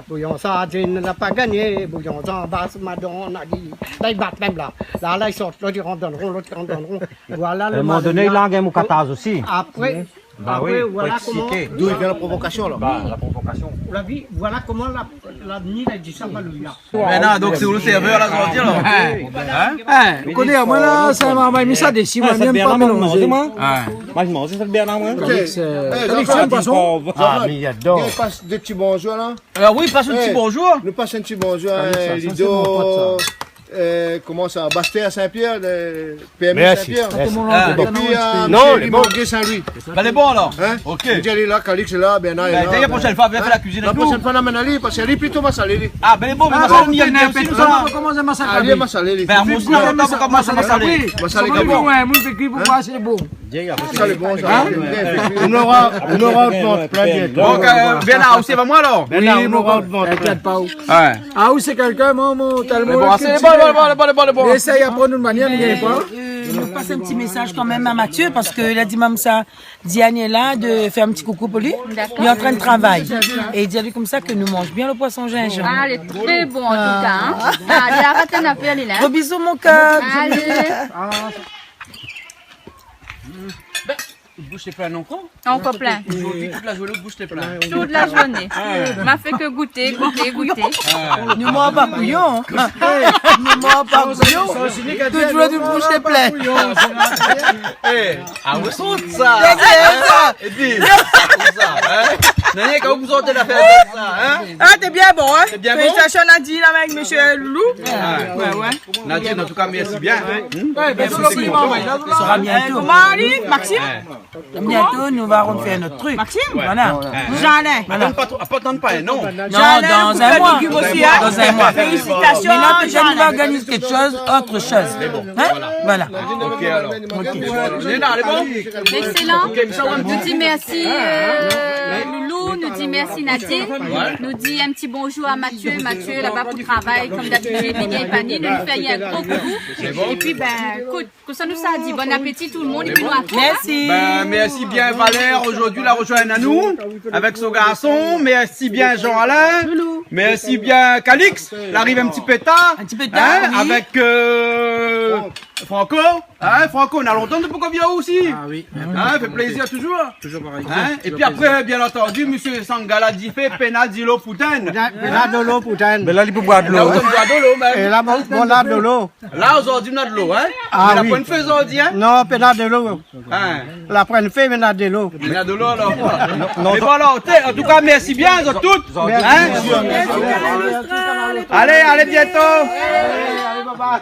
Bouillon sardine n'a pas gagné, bouillon zambasse madon n'a dit. Là ils battent même là. Là ils sortent, l'autre ils rentrent dans le rond, l'autre ils rentrent dans le rond. Voilà le. À un moment donné, il a un moucataz aussi. Après, bah oui, voilà comment. D'où il vient la provocation là? Bah, la provocation. Vous l'avez vu, voilà comment la nuit a dit ça va lui là. Maintenant, donc c'est où le serveur là, sorti là? Vous connaissez, moi là, ça m'a mis ça dessus, moi j'aime pas mélanger. Moi je mange, c'est le Bernard, moi. C'est un poisson. Ah, mais il y a dedans. Il passe des petits bonjours là. Alors oui, passe un petit bonjour. Nous passons un petit bonjour à Lido. Comment ça? Basté à Saint-Pierre, PME Saint-Pierre. Et puis à Morguet Saint-Louis. Ben, elle est bon alors. Ok. Vous allez là, Calix est là, Bernard est là. La prochaine fois, viens faire la cuisine. La prochaine fois, on amène Ali, parce qu'elle est plutôt massalée. Ah, ben elle est bon, mais massalée, il y a une aussi, nous ça. Comment ça massalé? Ali est massalée. Ben, moi aussi, on a pas comment ça massalé. Massalé comme bon. Ouais, moi je fais pour voir, c'est bon. Ça c'est bon, ça. On aura de vente plein bientôt. Donc, Bernard aussi, va moi alors. Oui, on aura de vente. T'inquiète pas. Ah, où c'est quelqu'un, mon tellement. C'est bon. Essaye à prendre une manière, mais il n'y a pas. Nous passe un petit message quand même à Mathieu parce qu'il a dit même ça, Diane est là, de faire un petit coucou pour lui. Il est en train de travailler. Et il dit à lui comme ça que nous mangeons bien le poisson gingembre. Ah, il est très bon en tout cas. Hein? Allez, arrêtez d'en faire, Lila. Gros bisous, mon cœur. Allez. Bouche tes plein encore? Encore plein. Aujourd'hui, toute la journée, bouche tes plein. Toute la journée. M'a fait que goûter. Nous mangeons pas bouillon. Nous mangeons pas bouillon. Toujours du bouche est plein. Ah, vous sortez ça. Et puis, ça, hein? N'ayez qu'à vous sortir l'affaire de ça, hein? Ah, t'es bien bon, hein? C'est bien bon? Félicitations Nadine avec monsieur Loulou. Ouais. Nadine, en tout cas, merci bien. Ça sera bientôt. Comment Ali? Maxime? Bientôt, nous allons faire notre truc. Maxime? Voilà. Jeanlin. Attends pas, non. Non, dans un mois. Dans un mois. Félicitations. Mais là, je vais organiser quelque chose, autre chose. Voilà. Ok, alors. Léna, elle est bon? Excellent. Nous dit merci Loulou, nous dit merci Nadine, nous dit un petit bonjour à Mathieu. Mathieu là-bas pour le travail, comme d'habitude, il vient Pani, nous lui fait un gros coucou. Et puis, ben, écoute, que ça nous a dit bon appétit tout le monde et puis nous à toi. Merci. Ben, merci bien Valère, aujourd'hui la rejoindre à nous, avec son garçon. Merci bien Jean-Alain. Merci bien Calix, il arrive un petit peu tard. Un petit peu tard, oui. Avec Franco. Franco, on a longtemps depuis qu'on vient aussi. Ah oui. Fait plaisir toujours. Toujours pareil. Et puis après, bien entendu, monsieur Sangala dit fait pénal de l'eau poutaine. Pénal de l'eau, putain. Mais là, il peut boire de Là, l'eau. on boit de l'eau, même. Et là, on a de l'eau. Là, aujourd'hui, on a de l'eau, hein. Ah Mais oui. la bonne fée aujourd'hui, hein. Non, pénal de l'eau. La première fée, mais on a de l'eau. Il y a de l'eau, alors. Mais bon, alors, en tout cas, merci bien, vous toutes. Allez, bientôt. Allez, bye bye.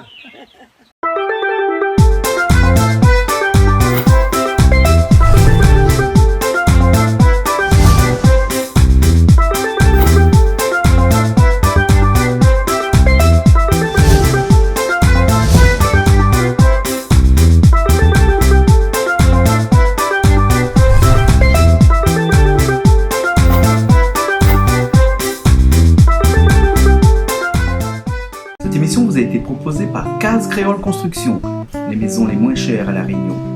émission vous a été proposée par Case Créole Construction, les maisons les moins chères à La Réunion.